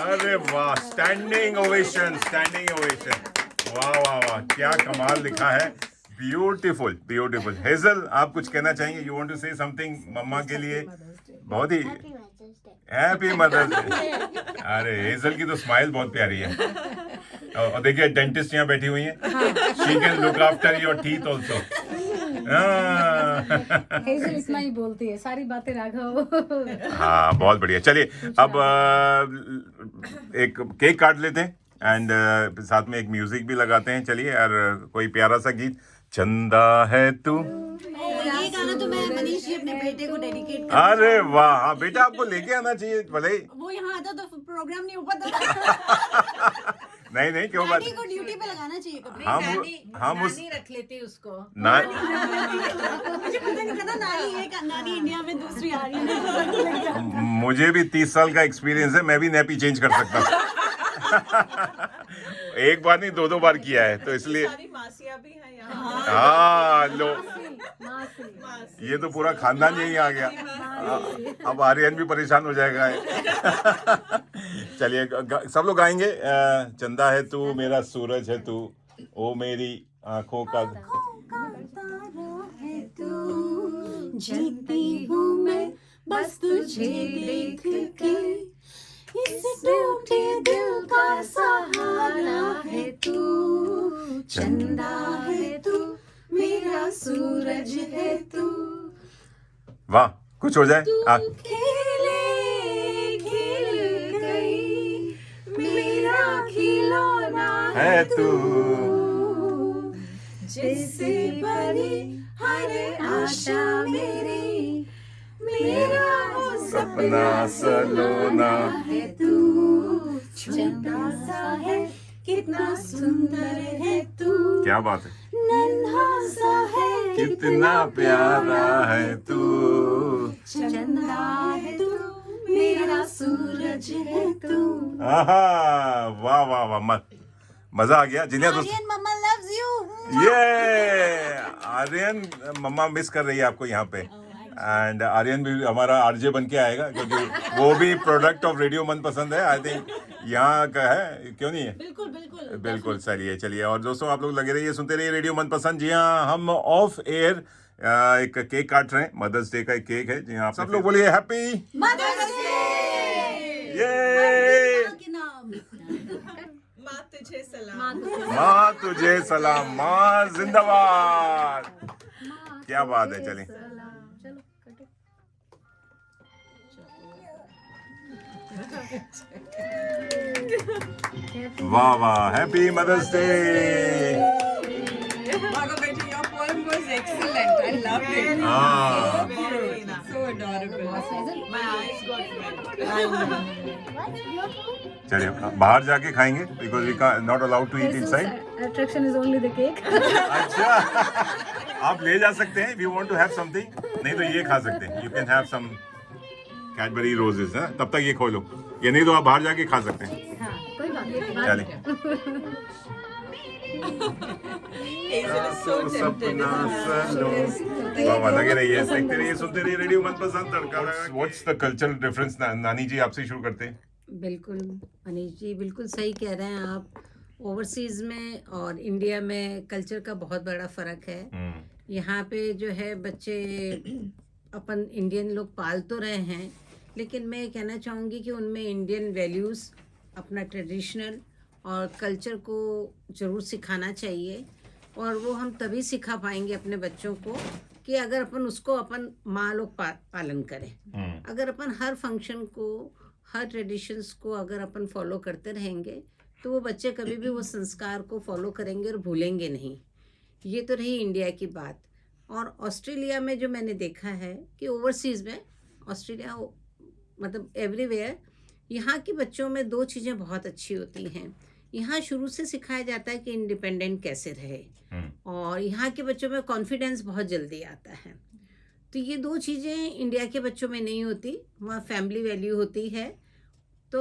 अरे वाह, स्टैंडिंग ओवेशन, स्टैंडिंग ओवेशन, वाह वाह वाह, क्या कमाल लिखा है, ब्यूटीफुल ब्यूटीफुल। हेजल, आप कुछ कहना चाहेंगे? You want to say something मम्मा के लिए? बहुत ही हैप्पी मदर्स डे। अरे हेजल की तो स्माइल बहुत प्यारी है। और देखिए डेंटिस्ट यहाँ बैठी हुई हैं, she can look after your teeth also. Hazel इतना ही बोलती है, सारी बातें राघव। हाँ बहुत बढ़िया। चलिए अब एक केक काट लेते हैं एंड साथ में एक म्यूजिक भी लगाते हैं। चलिए यार, कोई प्यारा सा गीत, चंदा है तू। ये गाना तो मैं मनीष जी अपने बेटे को डेडिकेट अरे वाह, हाँ बेटा आपको लेके आना चाहिए भले ही। वो यहाँ आता तो प्रोग्राम नहीं हो पाता। नहीं नहीं, क्यों बात, नानी को ड्यूटी पे लगाना चाहिए कभी। हम उस नानी रख लेते उसको। ना मुझे पता नहीं था नानी है, नानी इंडिया में दूसरी आ रही है। मुझे भी 30 साल का एक्सपीरियंस है, मैं भी नैपी चेंज कर सकता हूँ। एक बार नहीं, दो बार किया है, तो इसलिए सारी मासियाँ भी हैं यहाँ। हाँ लो, ये तो पूरा खानदान यही आ गया। अब आर्यन भी परेशान हो जाएगा। चलिए सब लोग गाएंगे, चंदा है तू, मेरा सूरज है तू, ओ मेरी आंखों का है तू, जीती हूँ मैं बस तुझे देख के, इस टूटे दिल का सहारा है तू, चंदा है तू, मेरा सूरज है तू। वाह, कुछ हो जाए। खेले खेल गई, मेरा खिलौना है तू, जैसे बड़ी हर आशा मेरी, मेरा सपना सलोना है तू, चंदा सा है कितना सुंदर है तू, क्या बात है, नन्हा सा है कितना प्यारा है तू। चंदा है तू, मेरा सूरज है तू। आहा, वाह वाह वाह, मजा आ गया। जिन्हें दोस्त, आर्यन मम्मा लव्स यू। ये आर्यन मम्मा मिस कर रही है आपको यहाँ पे, एंड आर्यन भी हमारा आरजे बन के आएगा, क्योंकि वो भी प्रोडक्ट ऑफ रेडियो मनपसंद है। आई थिंक यहाँ का है, क्यों नहीं है? बिल्कुल बिल्कुल बिल्कुल। चलिए चलिए, और दोस्तों आप लोग लगे रहिए, सुनते रहिए रेडियो मनपसंद। जी हाँ, हम ऑफ एयर एक केक काट रहे हैं, मदर्स डे का एक केक है। जी हाँ, आप सब लोग बोलिए हैप्पी मदर्स डे। ये के नाम माँ तुझे सलाम। माँ तुझे सलाम, माँ जिंदाबाद। क्या बात है, चलिए। वाह वाह, happy mother's day. Your poem was excellent. I loved it. हाँ Very nice. So adorable. My eyes got wet. चलिए, बाहर जाके खाएंगे, because we not allowed to eat inside. Attraction is only the cake. अच्छा, आप ले जा सकते हैं, we want to have something, नहीं तो ये खा सकते हैं। You can have some Cadbury Roses, है तब तक ये खो लो, ये नहीं तो आप बाहर जाके खा सकते हैं। हाँ, कोई बात नहीं। चलिए। Hazel is so tempted. वाह, लगे रहिए, देखते रहिए, सुनते रहिए radio Manpasand Tadka. What's the cultural difference? नानी जी आपसे शुरू करते हैं। बिल्कुल मनीष जी, बिल्कुल सही कह रहे हैं आप। ओवरसीज में और इंडिया में कल्चर का बहुत बड़ा फ़र्क है। यहाँ पे जो है बच्चे अपन इंडियन लोग पाल तो रहे हैं, लेकिन मैं कहना चाहूँगी कि उनमें इंडियन वैल्यूज़, अपना ट्रेडिशनल और कल्चर को ज़रूर सिखाना चाहिए। और वो हम तभी सिखा पाएंगे अपने बच्चों को कि अगर अपन उसको अपन माँ लोग पालन करें। अगर अपन हर फंक्शन को, हर ट्रेडिशंस को अगर अपन फॉलो करते रहेंगे तो वो बच्चे कभी भी वो संस्कार को फॉलो करेंगे और भूलेंगे नहीं। ये तो रही इंडिया की बात। और ऑस्ट्रेलिया में जो मैंने देखा है कि ओवरसीज़ में, ऑस्ट्रेलिया मतलब एवरीवेयर, यहाँ के बच्चों में दो चीज़ें बहुत अच्छी होती हैं। यहाँ शुरू से सिखाया जाता है कि इंडिपेंडेंट कैसे रहे, और यहाँ के बच्चों में कॉन्फिडेंस बहुत जल्दी आता है। तो ये दो चीज़ें इंडिया के बच्चों में नहीं होती। वहाँ फैमिली वैल्यू होती है। तो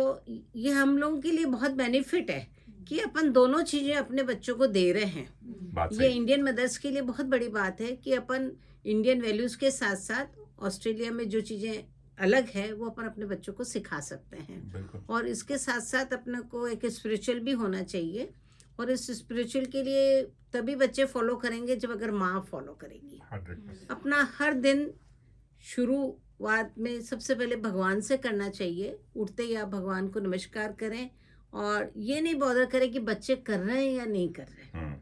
ये हम लोगों के लिए बहुत बेनिफिट है कि अपन दोनों चीज़ें अपने बच्चों को दे रहे हैं। बात ये सही। इंडियन मदर्स के लिए बहुत बड़ी बात है कि अपन इंडियन वैल्यूज़ के साथ साथ ऑस्ट्रेलिया में जो चीज़ें अलग है वो अपन अपने बच्चों को सिखा सकते हैं। बिल्कुल। और इसके साथ साथ अपने को एक स्पिरिचुअल भी होना चाहिए, और इस स्पिरिचुअल के लिए तभी बच्चे फॉलो करेंगे जब अगर माँ फॉलो करेगी। 100%। अपना हर दिन शुरुआत में सबसे पहले भगवान से करना चाहिए। उठते ही आप भगवान को नमस्कार करें, और ये नहीं बॉदर करें कि बच्चे कर रहे हैं या नहीं कर रहे हैं।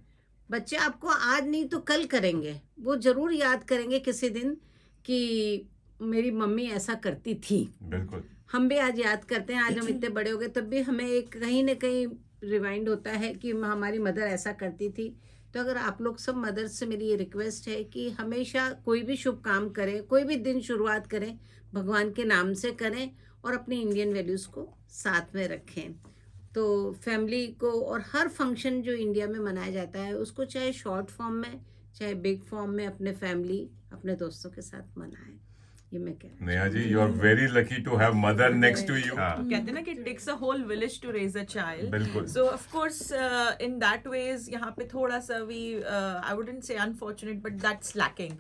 बच्चे आपको आज नहीं तो कल करेंगे। वो जरूर याद करेंगे किसी दिन कि मेरी मम्मी ऐसा करती थी। बिल्कुल। हम भी आज याद करते हैं, आज हम इतने बड़े हो गए तब भी हमें एक कहीं ना कहीं रिवाइंड होता है कि हमारी मदर ऐसा करती थी। तो अगर आप लोग सब मदर से मेरी ये रिक्वेस्ट है कि हमेशा कोई भी शुभ काम करें, कोई भी दिन शुरुआत करें, भगवान के नाम से करें और अपनी इंडियन वैल्यूज़ को साथ में रखें। तो फैमिली को, और हर फंक्शन जो इंडिया में मनाया जाता है उसको चाहे शॉर्ट फॉर्म में चाहे बिग फॉर्म में अपने फैमिली, अपने दोस्तों के साथ मनाएं। ये मैं कह रही हूँ। Neha ji, you are very lucky to have mother next to you. कहते हैं ना कि it takes a whole village to raise a child. बिल्कुल। So of course in that ways यहाँ पे थोड़ा सा we I wouldn't say unfortunate but that's lacking.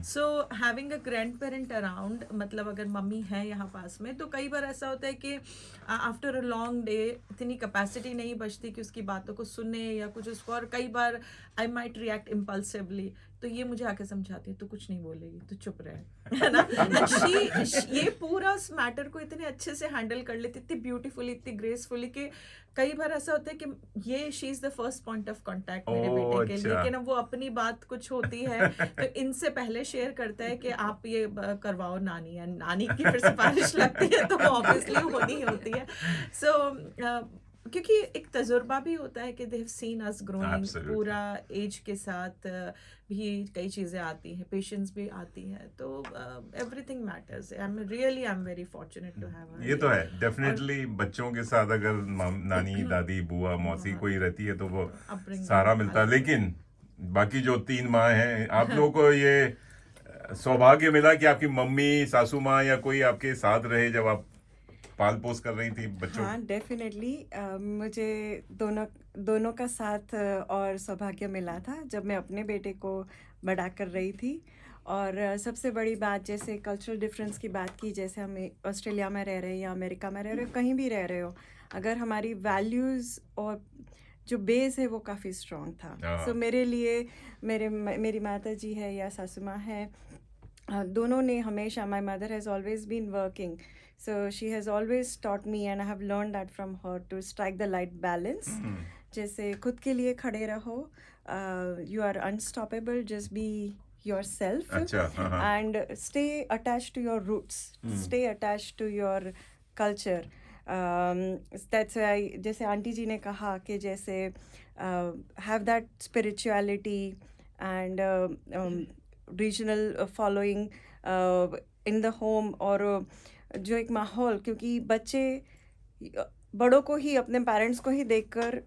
So having a grandparent around, मतलब अगर मम्मी है यहाँ पास में, तो कई बार ऐसा होता है कि after a long day इतनी capacity नहीं बचती कि उसकी बातों को सुने या कुछ उसको, और कई बार I might react impulsively, तो ये मुझे आके समझाती है, तू कुछ नहीं बोलेगी, तू चुप रहे, है ना। ये पूरा उस मैटर को इतने अच्छे से हैंडल कर लेती, इतनी ब्यूटीफुली, इतनी ग्रेसफुली, कि कई बार ऐसा होता है कि ये she is the first point of contact मेरे बेटे के लिए, कि ना वो अपनी बात कुछ होती है तो इनसे पहले शेयर करता है कि आप ये करवाओ नानी, या नानी की फिर सिफारिश लगती है तो ऑब्वियसली होनी होती है। सो क्योंकि एक तजुर्बा भी होता है कि they have seen us growing, पूरा एज के साथ भी कई चीज़ें आती हैं, पेशेंस भी आती है, तो everything matters. I am very fortunate to have her. ये तो है डेफिनेटली। बच्चों के साथ अगर नानी, दादी, बुआ, मौसी कोई रहती है तो वो सारा मिलता है। लेकिन बाकी जो 3 माँ हैं, आप लोगों को ये सौभाग्य मिला कि आपकी मम्मी, सासू माँ या कोई आपके साथ रहे जब आप पाल पोस कर रही थी बच्चों। हाँ, डेफिनेटली मुझे दोनों का साथ और सौभाग्य मिला था जब मैं अपने बेटे को बड़ा कर रही थी। और सबसे बड़ी बात, जैसे कल्चरल डिफरेंस की बात की, जैसे हम ऑस्ट्रेलिया में रह रहे हैं या अमेरिका में रह रहे हो, कहीं भी रह रहे हो, अगर हमारी वैल्यूज़ और जो बेस है वो काफ़ी स्ट्रॉन्ग था। सो मेरे लिए मेरी माता जी है या सासू माँ है, दोनों ने हमेशा, my mother has always been working, so she has always taught me and I have learned that from her to strike the right balance. जैसे खुद के लिए खड़े रहो, you are unstoppable, just be yourself. And stay attached to your roots, stay attached to your culture. That's why जैसे आंटी जी ने कहा कि जैसे have that spirituality and regional following in the home, और जो एक माहौल, क्योंकि बच्चे बड़ों को ही, अपने पेरेंट्स को ही देखकर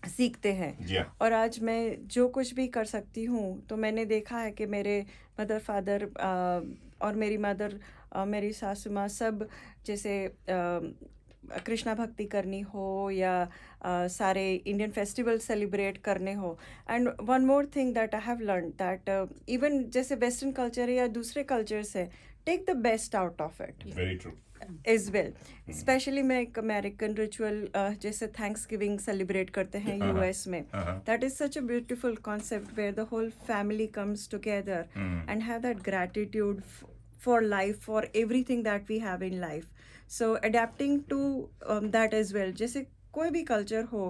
सीखते हैं। और आज मैं जो कुछ भी कर सकती हूँ, तो मैंने देखा है कि मेरे मदर, फादर और मेरी मदर, मेरी सासू माँ, सब जैसे कृष्णा भक्ति करनी हो या सारे इंडियन फेस्टिवल सेलिब्रेट करने हो। And one more thing that I have learn that even जैसे वेस्टर्न कल्चर है या दूसरे कल्चर्स है, take the best out of it. Very true. As well, specially मैं एक अमेरिकन रिचुअल जैसे थैंक्स गिविंग सेलिब्रेट करते हैं यूएस में, that is such a beautiful concept where the whole family comes together and have that gratitude for life, for everything that we have in life. So adapting to that as well. जैसे कोई भी culture हो,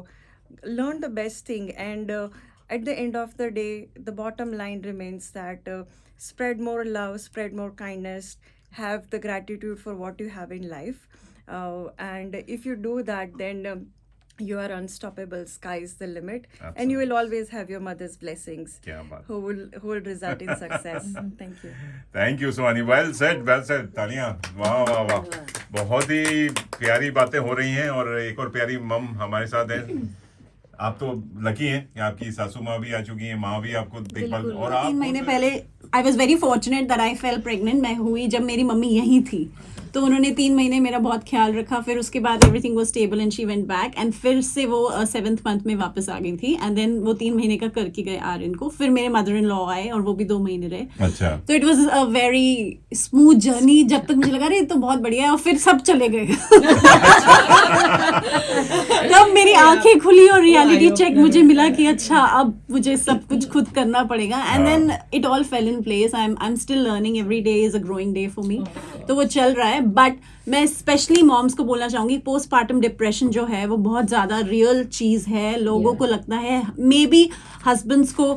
learn the best thing and at the end of the day, the bottom line remains that spread more love, spread more kindness, have the gratitude for what you have in life. And if you do that, then you are unstoppable. Sky is the limit. And you will always have your mother's blessings क्या बात। who will result in success. Thank you. Thank you Suhani, well said, well said, तालियां, वाह वाह वाह, बहुत ही प्यारी बातें हो रही हैं। और एक और प्यारी मम हमारे साथ है। आप तो लकी हैं कि आपकी सासू माँ भी आ चुकी हैं, माँ भी आपको देखभाल, और आप 3 महीने पहले I was very fortunate that I fail pregnant. मैं हुई जब मेरी मम्मी यहीं थी, तो उन्होंने 3 महीने मेरा बहुत ख्याल रखा। फिर उसके बाद everything was stable and she went back, and फिर से वो 7th मंथ में वापस आ गई थी। एंड देन वो 3 महीने का करके गए आर्यन को। फिर मेरे मदर इन लॉ आए और वो भी 2 महीने रहे। अच्छा, तो it was a very smooth journey, जब तक मुझे लगा रही तो बहुत बढ़िया है, और फिर सब चले गए। तब मेरी आंखें खुली और रियलिटी चेक मुझे मिला कि अच्छा अब मुझे सब कुछ खुद करना पड़ेगा। And then it all fell in place. I am still learning, every day is a growing day for me. तो वो चल रहा है। बट मैं स्पेशली मॉम्स को बोलना चाहूंगी, पोस्टपार्टम डिप्रेशन जो है वो बहुत ज़्यादा रियल चीज़ है। लोगों को लगता है, मे बी हस्बैंड्स को,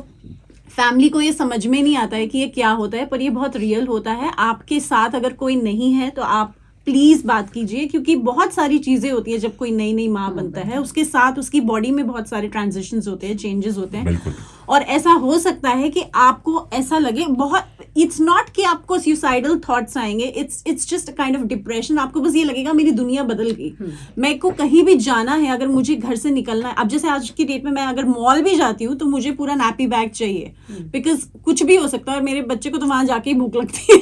फैमिली को ये समझ में नहीं आता है कि ये क्या होता है, पर ये बहुत रियल होता है। आपके साथ अगर कोई नहीं है तो आप प्लीज बात कीजिए, क्योंकि बहुत सारी चीजें होती है जब कोई नई नई माँ बनता है, उसके साथ उसकी बॉडी में बहुत सारे ट्रांजिशंस होते हैं, चेंजेस होते हैं। बिल्कुल। और ऐसा हो सकता है कि आपको ऐसा लगे, बहुत, इट्स नॉट कि आपको सुसाइडल थॉट्स आएंगे, it's just kind of depression. आपको बस ये लगेगा मेरी दुनिया बदल गई, मेरे को कहीं भी जाना है, अगर मुझे घर से निकलना है। अब जैसे आज की डेट में मैं अगर मॉल भी जाती हूँ तो मुझे पूरा नैपी बैग चाहिए, बिकॉज कुछ भी हो सकता है, और मेरे बच्चे को तो वहां जाके ही भूख लगती है।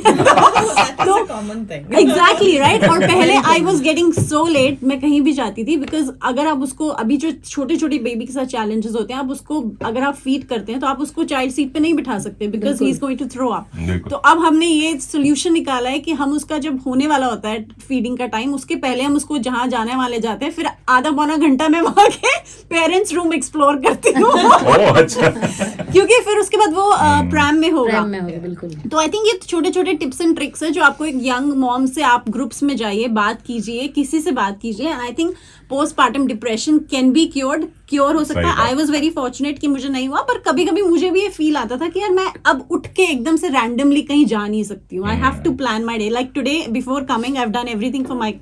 तो कॉमन थिंग। Exactly right. और पहले I was getting so let, मैं कहीं भी जाती थी, बिकॉज अगर आप उसको, अभी जो छोटे छोटे बेबी के साथ चैलेंजेस होते हैं, आप उसको अगर आप फीड करते हैं तो आप उसको चाइल्ड सीट पे नहीं बिठा सकते, because he is going to throw up. तो अब हमने ये सोल्यूशन निकाला है कि हम उसका जब होने वाला होता है फीडिंग का टाइम, उसके पहले हम उसको जहां जाने वाले जाते हैं, फिर आधा पौना घंटा मैं वहां के पेरेंट्स रूम एक्सप्लोर करती हूँ। ओह अच्छा। क्योंकि फिर उसके बाद वो प्रैम में होगा। प्रेम में होगा, बिल्कुल। तो आई थिंक ये छोटे छोटे टिप्स एंड ट्रिक्स है जो आपको, एक यंग मॉम से आप ग्रुप्स में जाइए, बात कीजिए, किसी से बात कीजिए, and I think postpartum depression can be cure हो सकता है। आई वॉज वेरी फॉर्चुनेट कि मुझे नहीं हुआ, पर कभी कभी मुझे भी ये फील आता था कि यार मैं अब उठ के एकदम से रैंडमली कहीं जा नहीं सकती हूँ। I have to plan my day, like today before coming I have done everything for my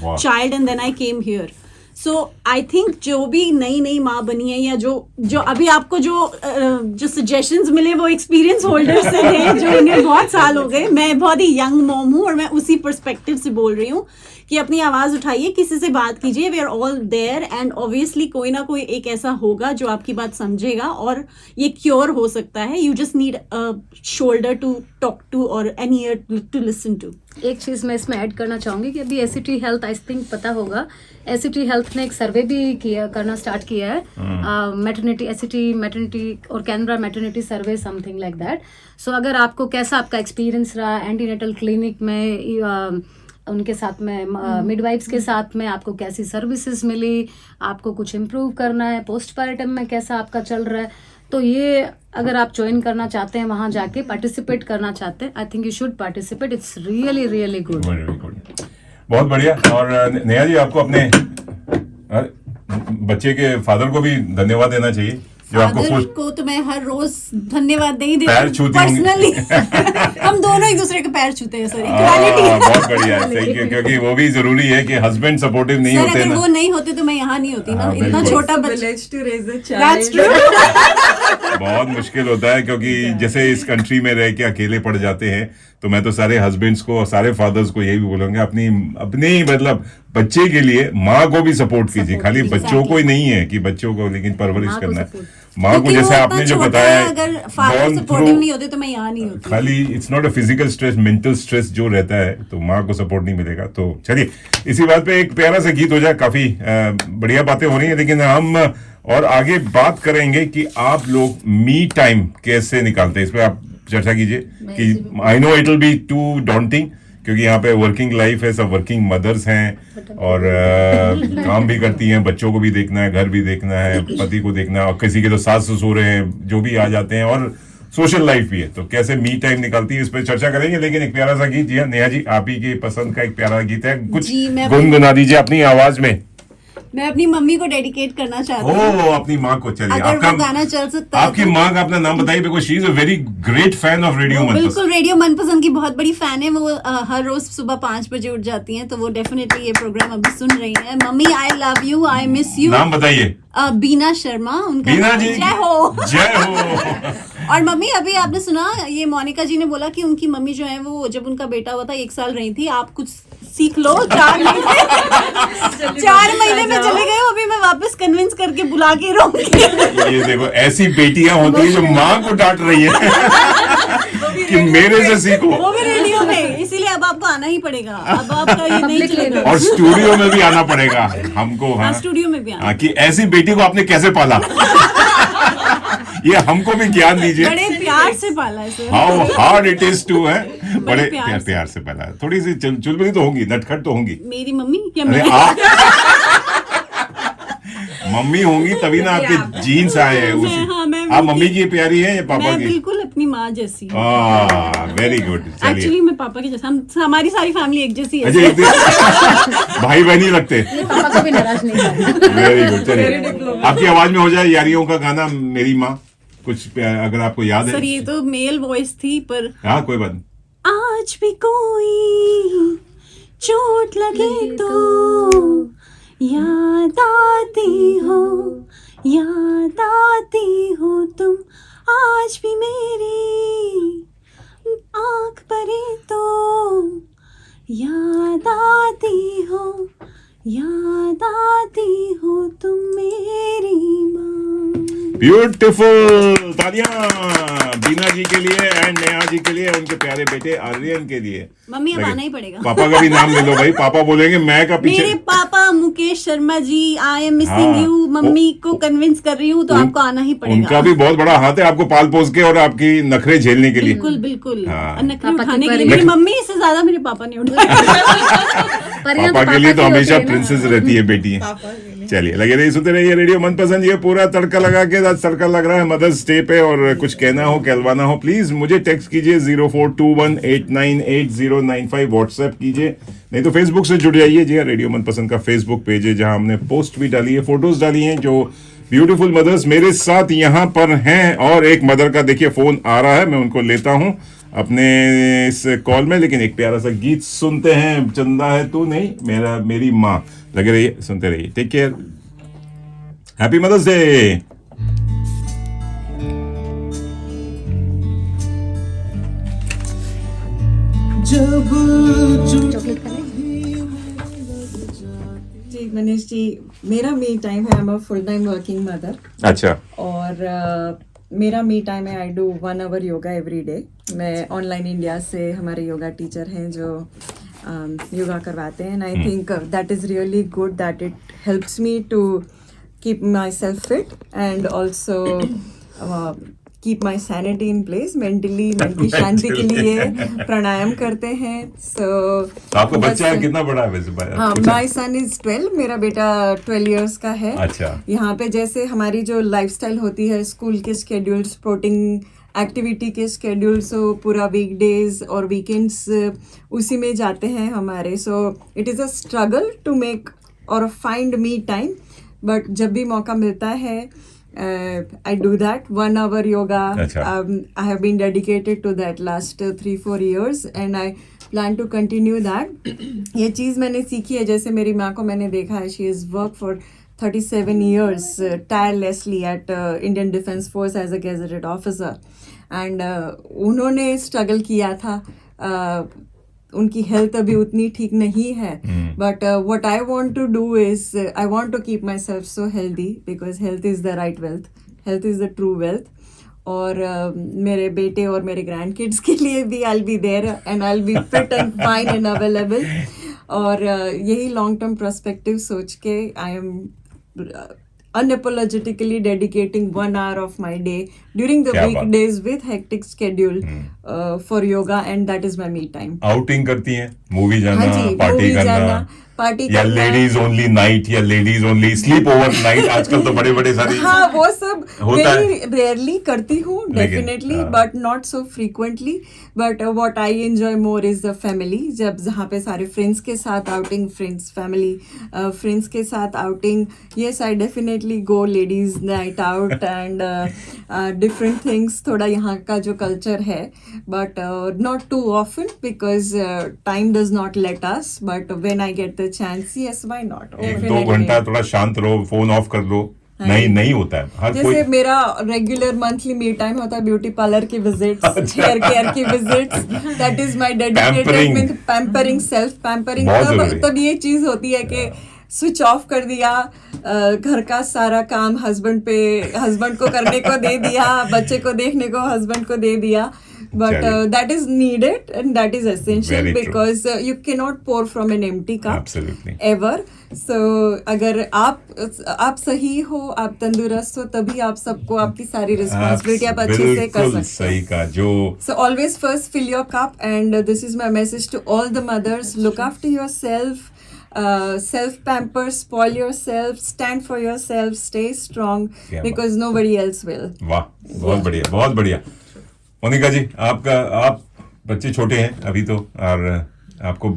child and then I came here. So I think जो भी नई नई माँ बनी है, या जो अभी आपको जो सजेशंस मिले वो एक्सपीरियंस होल्डर से हैं, जो इन्हें बहुत साल हो गए। मैं बहुत ही यंग मॉम हूँ और मैं उसी पर्सपेक्टिव से बोल रही हूँ कि अपनी आवाज उठाइए, किसी से बात कीजिए। We are all there, and obviously कोई ना कोई एक ऐसा होगा जो आपकी बात समझेगा और ये क्योर हो सकता है। You just need a shoulder to talk to और an ear to listen to. एक चीज मैं इसमें ऐड करना चाहूंगी कि अभी एसीटी हेल्थ, आई थिंक पता होगा, एसीटी हेल्थ ने एक सर्वे भी करना स्टार्ट किया है, मैटरनिटी, एसीटी मैटरनिटी और Canberra maternity survey, something like that. So अगर आपको कैसा आपका एक्सपीरियंस रहा एंटीनेटल क्लिनिक में, उनके साथ में मिडवाइफ्स के साथ में आपको कैसी सर्विसेज मिली, आपको कुछ इम्प्रूव करना है, पोस्टपार्टम में कैसा आपका चल रहा है, तो ये अगर आप ज्वाइन करना चाहते हैं, वहां जाके पार्टिसिपेट करना चाहते हैं, I think you should participate. It's really really good. बहुत बढ़िया। और नेहा जी, आपको अपने बच्चे के फादर को भी धन्यवाद देना चाहिए, जो आपको फादर को तो मैं हर रोज धन्यवाद दे ही देती पैर हूँ छूती होंगी। पर्सनली। हम दोनों एक दूसरे के पैर छूते हैं सर, इक्वालिटी। बहुत बढ़िया है, सही है, क्योंकि वो भी जरूरी है कि हस्बैंड सपोर्टिव नहीं सर होते अगर ना। वो नहीं होते तो मैं यहाँ नहीं होती ना, हाँ, इतना बिल्कुल। छोटा बच्चा। Village to raise a That's child. true। बहुत मुश्किल होता है, क्योंकि जैसे इस कंट्री में रह के अकेले पड़ जाते हैं, तो मैं तो सारे हस्बैंड्स को और सारे फादर्स को यही बोलूंगा, अपनी मतलब बच्चे के लिए माँ को भी सपोर्ट कीजिए। खाली बच्चों को ही नहीं है कि बच्चों को, लेकिन परवरिश करना है माँ को, क्योंकि जैसे वो आपने इतना जो छोटा बताया है, है, अगर फादर gone सपोर्टिव through- नहीं होते तो मैं यहाँ नहीं होती। खाली it's not a physical stress, mental stress जो रहता है, तो माँ को सपोर्ट नहीं मिलेगा। तो चलिए इसी बात पे एक प्यारा सा गीत हो जाए। काफी बढ़िया बातें हो रही हैं, लेकिन हम और आगे बात करेंगे कि आप लोग मी टाइम कैसे निकालते हैं, इस पे आप चर्चा कीजिए। कि I know it will be too daunting, क्योंकि यहाँ पे वर्किंग लाइफ है, सब वर्किंग मदर्स हैं और काम भी करती हैं, बच्चों को भी देखना है, घर भी देखना है, पति को देखना है, और किसी के तो सास ससुर हैं जो भी आ जाते हैं, और सोशल लाइफ भी है। तो कैसे मी टाइम निकालती है, इस पर चर्चा करेंगे। लेकिन एक प्यारा सा गीत, जी हाँ नेहा जी, आप ही की पसंद का एक प्यारा गीत है, कुछ जी, मैं गुनगुना दीजिए अपनी आवाज में। मैं अपनी मम्मी को डेडिकेट करना चाहती हूँ। ओ अपनी माँ को, चलिए अगर आपका वो गाना चल सकता है आपकी तो। माँ का अपना नाम बताइए, because she is a very great fan of radio मनपसंद। बिल्कुल रेडियो मनपसंद की बहुत बड़ी फैन है वो। हर रोज सुबह 5 बजे उठ जाती हैं, तो वो डेफिनेटली ये प्रोग्राम अभी सुन रही है। Mummy I love you, I miss you. नाम बताइए। बीना शर्मा उनका बीना नाम। जी जय हो। जय हो। और मम्मी अभी आपने सुना ये मोनिका जी ने बोला कि उनकी मम्मी जो है वो जब उनका बेटा हुआ था 1 साल रही थी। आप कुछ सीख लो। 4 महीने में चले गए, अभी मैं वापस कन्विंस करके बुला के रहूंगी। ये देखो ऐसी बेटियां होती है जो माँ को डांट रही है कि मेरे से सीखो। वो भी रेडियो में, इसीलिए अब आपको आना ही पड़ेगा। अब आपका ये नहीं चलेगा। और स्टूडियो में भी आना पड़ेगा हमको। हाँ स्टूडियो में भी आना। हाँ, कि ऐसी बेटी को आपने कैसे पाला, ये हमको भी ज्ञान दीजिए। बड़े प्यार से पाला है sir. How hard it is to है, बड़े प्यार प्यार से पाला है। थोड़ी सी चुलबुली तो होंगी, नटखट तो होंगी। मेरी मम्मी या अरे मैं? आप मम्मी होंगी तभी ना आपके जीन्स आए हैं उसी। हाँ, मैं आप मम्मी की प्यारी है या पापा मैं की? बिल्कुल अपनी माँ जैसी। Very good. चलिए एक्चुअली मैं पापा के जैसा, हमारी सारी फैमिली एक जैसी है। अच्छा, एक दिन भाई बहन ही लगते। पापा को भी नाराज नहीं करना। Very good. चलिए आपकी आवाज में हो जाए यारियों का गाना मेरी माँ, कुछ अगर आपको याद है। सर ये तो मेल वॉइस थी, पर हाँ कोई बात नहीं। आज भी कोई चोट लगे तो याद आती हो तुम। आज भी मेरी आँख भरे तो याद आती हो तुम मेरी माँ। ब्यूटीफुल। तालियां बीना जी के लिए एंड नेहा जी के लिए, उनके प्यारे बेटे आर्यन के लिए। मम्मी अब लगे। आना ही पड़ेगा। पापा का भी नाम ले लो भाई, पापा बोलेंगे मैं का मेरे पीछे। पापा Mukesh Sharma ji, I am missing हाँ, यू। मम्मी को कन्विंस कर रही हूँ, तो आपको आना ही पड़ेगा। उनका भी बहुत बड़ा हाथ है आपको पाल पोस के और आपकी नखरे झेलने के लिए। बिल्कुल बिल्कुल। हाँ। और नखरे पापा की उठाने के लिए परी। मेरी मम्मी से ज्यादा मेरे पापा ने उठाया। पापा के लिए तो हमेशा प्रिंसेस रहती है बेटी। चलिए लगे रहिए, सुनते रहिए रेडियो मनपसंद। ये पूरा तड़का लगा के आज तड़का लग रहा है मदर्स डे पे, और कुछ कहना हो कहलवाना हो प्लीज मुझे टेक्स्ट कीजिए 0421898095, व्हाट्सएप कीजिए, नहीं तो फेसबुक से जुड़ जाइए। जी हाँ, रेडियो मनपसंद का फेसबुक पेज है जहां हमने पोस्ट भी डाली है, फोटोज डाली हैं जो ब्यूटीफुल मदर्स मेरे साथ यहाँ पर हैं। और एक मदर का देखिए फोन आ रहा है, मैं उनको लेता हूँ अपने इस कॉल में, लेकिन एक प्यारा सा गीत सुनते हैं। चंदा है तू नहीं मेरी माँ। लगे रहिए, सुनते रहिए। Take care, happy mother's day. जी मनीष जी, मेरा मी टाइम है, I am a full time working mother. अच्छा। और मेरा मी टाइम है, I do 1 hour yoga every day. मैं ऑनलाइन इंडिया से हमारे योगा टीचर हैं जो योगा करवाते हैं। And I think that is really good, that it helps me to keep myself fit and also keep my sanity in place. Mentally मन की शांति के लिए प्राणायाम करते हैं। तो आपका बच्चा कितना बड़ा है वैसे? हाँ, माई सन इज 12, मेरा बेटा 12 years का है। अच्छा। यहाँ पे जैसे हमारी जो लाइफस्टाइल होती है, स्कूल के स्केड्यूल, स्पोर्टिंग एक्टिविटी के स्केड्यूल, सो पूरा वीकडेज और वीकेंड्स उसी में जाते हैं हमारे। So it is a struggle to make और फाइंड मी टाइम, बट जब भी मौका मिलता है I do that 1 hour yoga. I have been dedicated to that last 3-4 years and I plan to continue that. ये चीज़ मैंने सीखी है, जैसे मेरी माँ को मैंने देखा है, she has worked for 37 years tirelessly at Indian Defence Force as a gazetted officer and उन्होंने स्ट्रगल किया था। उनकी हेल्थ अभी उतनी ठीक नहीं है, but what I want to do is I want to keep myself so healthy, because health is the right wealth, health is the true wealth. और मेरे बेटे और मेरे ग्रैंड किड्स के लिए भी I will be there and I will be fit and fine and available. और यही लॉन्ग टर्म पर्सपेक्टिव सोच के I am unapologetically dedicating 1 hour of my day during the weekdays with hectic schedule for yoga, and that is my me time. Outing करती हैं, मूवी हाँ जाना, जी, पार्टी मूवी करना, जाना, पार्टी या करना। लेडीज ओनली नाइट, या ladies only sleep over night, आजकल तो बड़े बड़े सारी हाँ, वो सब होता है। वेरी रेयरली करती हूँ, लेकिन, डेफिनेटली, हाँ। But not so frequently. But what I enjoy more is the family. जब जहाँ पे सारे फ्रेंड्स के साथ आउटिंग, फ्रेंड्स के साथ outing. Yes, I definitely go ladies night out and different things. थोड़ा यहाँ का जो कल्चर है, but not too often because time does not let us. But when I get the chance, yes, why not. 1-2 घंटा थोड़ा शांत रहो, फोन ऑफ कर लो. नहीं होता है हर जैसे कोई. मेरा रेगुलर मंथली मी टाइम होता है ब्यूटी पार्लर की विजिट्स, अच्छा। हेयर केयर की visits. That is my dedicated Pampering. With pampering, self pampering. बहुत जरूरी। तब ये चीज होती है कि स्विच ऑफ कर दिया, घर का सारा काम हस्बैंड को करने को दे दिया, बच्चे को देखने को हस्बैंड को दे दिया. But चलिए। that is needed and that is essential Very true. because you cannot pour from an empty cup. Absolutely. Ever. So अगर आप सही हो, आप तंदुरुस्त हो, तभी आप सबको आपकी सारी रिस्पॉन्सिबिलिटी आप अच्छे से कर बिल्कुल सकते सही हैं. कहा. जो So always first fill your cup, and this is my message to all the mothers. Look after yourself. Self pamper, spoil yourself, stand for yourself, stay strong क्या because nobody else will. वाह, बहुत बढ़िया, बहुत बढ़िया. मोनिका जी, आप बच्चे छोटे हैं अभी तो, और आपको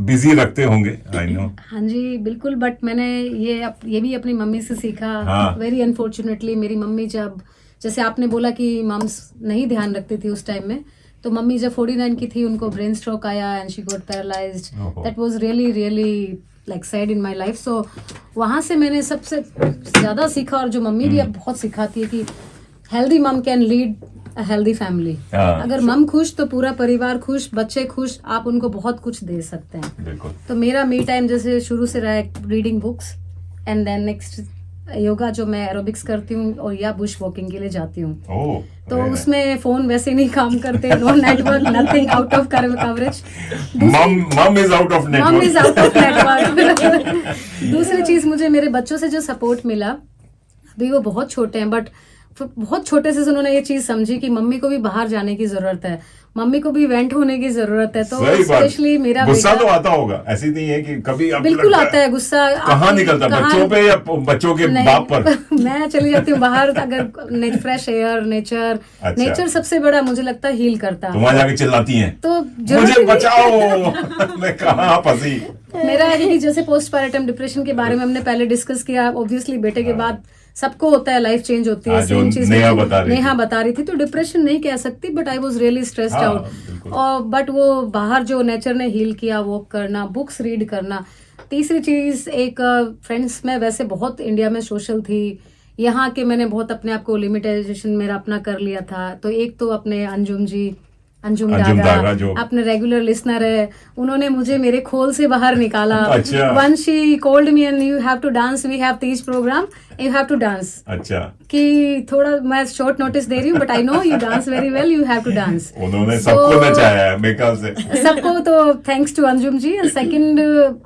बिजी रखते होंगे, आई नो. हाँ जी बिल्कुल, बट मैंने ये भी अपनी मम्मी से सीखा. हाँ. वेरी अनफॉर्चुनेटली मेरी मम्मी जैसे आपने बोला कि मम्स नहीं ध्यान रखती थी उस टाइम में, तो मम्मी जब 49 की थी उनको ब्रेन स्ट्रोक आया एंड शी गॉट पैरालाइज्ड. ओहो. That was really really like sad in my life. So वहाँ से मैंने सबसे ज़्यादा सीखा, और जो मम्मी भी अब बहुत सिखाती है, कि हेल्दी मम can lead a healthy family. हाँ. अगर मम खुश तो पूरा परिवार खुश, बच्चे खुश, आप उनको बहुत कुछ दे सकते हैं. बिल्कुल. तो मेरा मी टाइम जैसे शुरू से रहा है reading books, and then next yoga जो मैं एरोबिक्स करती हूँ, और या बुश वॉकिंग के लिए जाती हूँ. ओह, तो उसमें फोन वैसे नहीं काम करते, no network, nothing, out of coverage. Mum is out of mum is network. Out of network. दूसरी चीज, मुझे मेरे बच्चों से जो सपोर्ट मिला, अभी वो बहुत छोटे हैं, बट बहुत छोटे से उन्होंने ये चीज समझी कि मम्मी को भी बाहर जाने की जरूरत है, मम्मी को भी वेंट होने की जरूरत है. तो सही बात. स्पेशली मेरा गुस्सा बेटा तो आता होगा, ऐसी नहीं है कि कभी आपको बिल्कुल लगता आता है गुस्सा. कहाँ निकलता, बच्चों पे या बच्चों के नहीं, बाप पर? मैं चली जाती हूँ बाहर, अगर फ्रेश एयर, नेचर. अच्छा. नेचर सबसे बड़ा मुझे लगता है हील करता तुम है. वहां जाके चिल्लाती हैं, तो मुझे जरूरी बचाओ, मैं कहाँ फंसी. मेरा है कि जैसे पोस्ट पार्टम डिप्रेशन के बारे में हमने पहले डिस्कस किया. ऑब्वियसली बेटे के बाद सबको होता है, लाइफ चेंज होती है. हाँ, जो सेम चीज नेहा बता रही थी, तो डिप्रेशन नहीं कह सकती, but I was really stressed हाँ, आउट. बिल्कुल. और बट वो बाहर जो नेचर ने हील किया, वॉक करना, बुक्स रीड करना. तीसरी चीज, एक फ्रेंड्स में वैसे बहुत इंडिया में सोशल थी, यहाँ के मैंने बहुत अपने आप को लिमिटेशन मेरा अपना कर लिया था. तो एक तो अपने अंजुम डागा जो अपने रेगुलर लिसनर है, उन्होंने मुझे मेरे खोल से बाहर निकाला. अच्छा. One she called me and you have to dance, we have Teej program, you have to dance. अच्छा, कि थोड़ा मैं शॉर्ट नोटिस दे रही हूँ, but I know you dance very well, you have to dance. उन्होंने सबको नचाया है मेरे ख्याल से. सबको. तो thanks to Anjum ji. And second,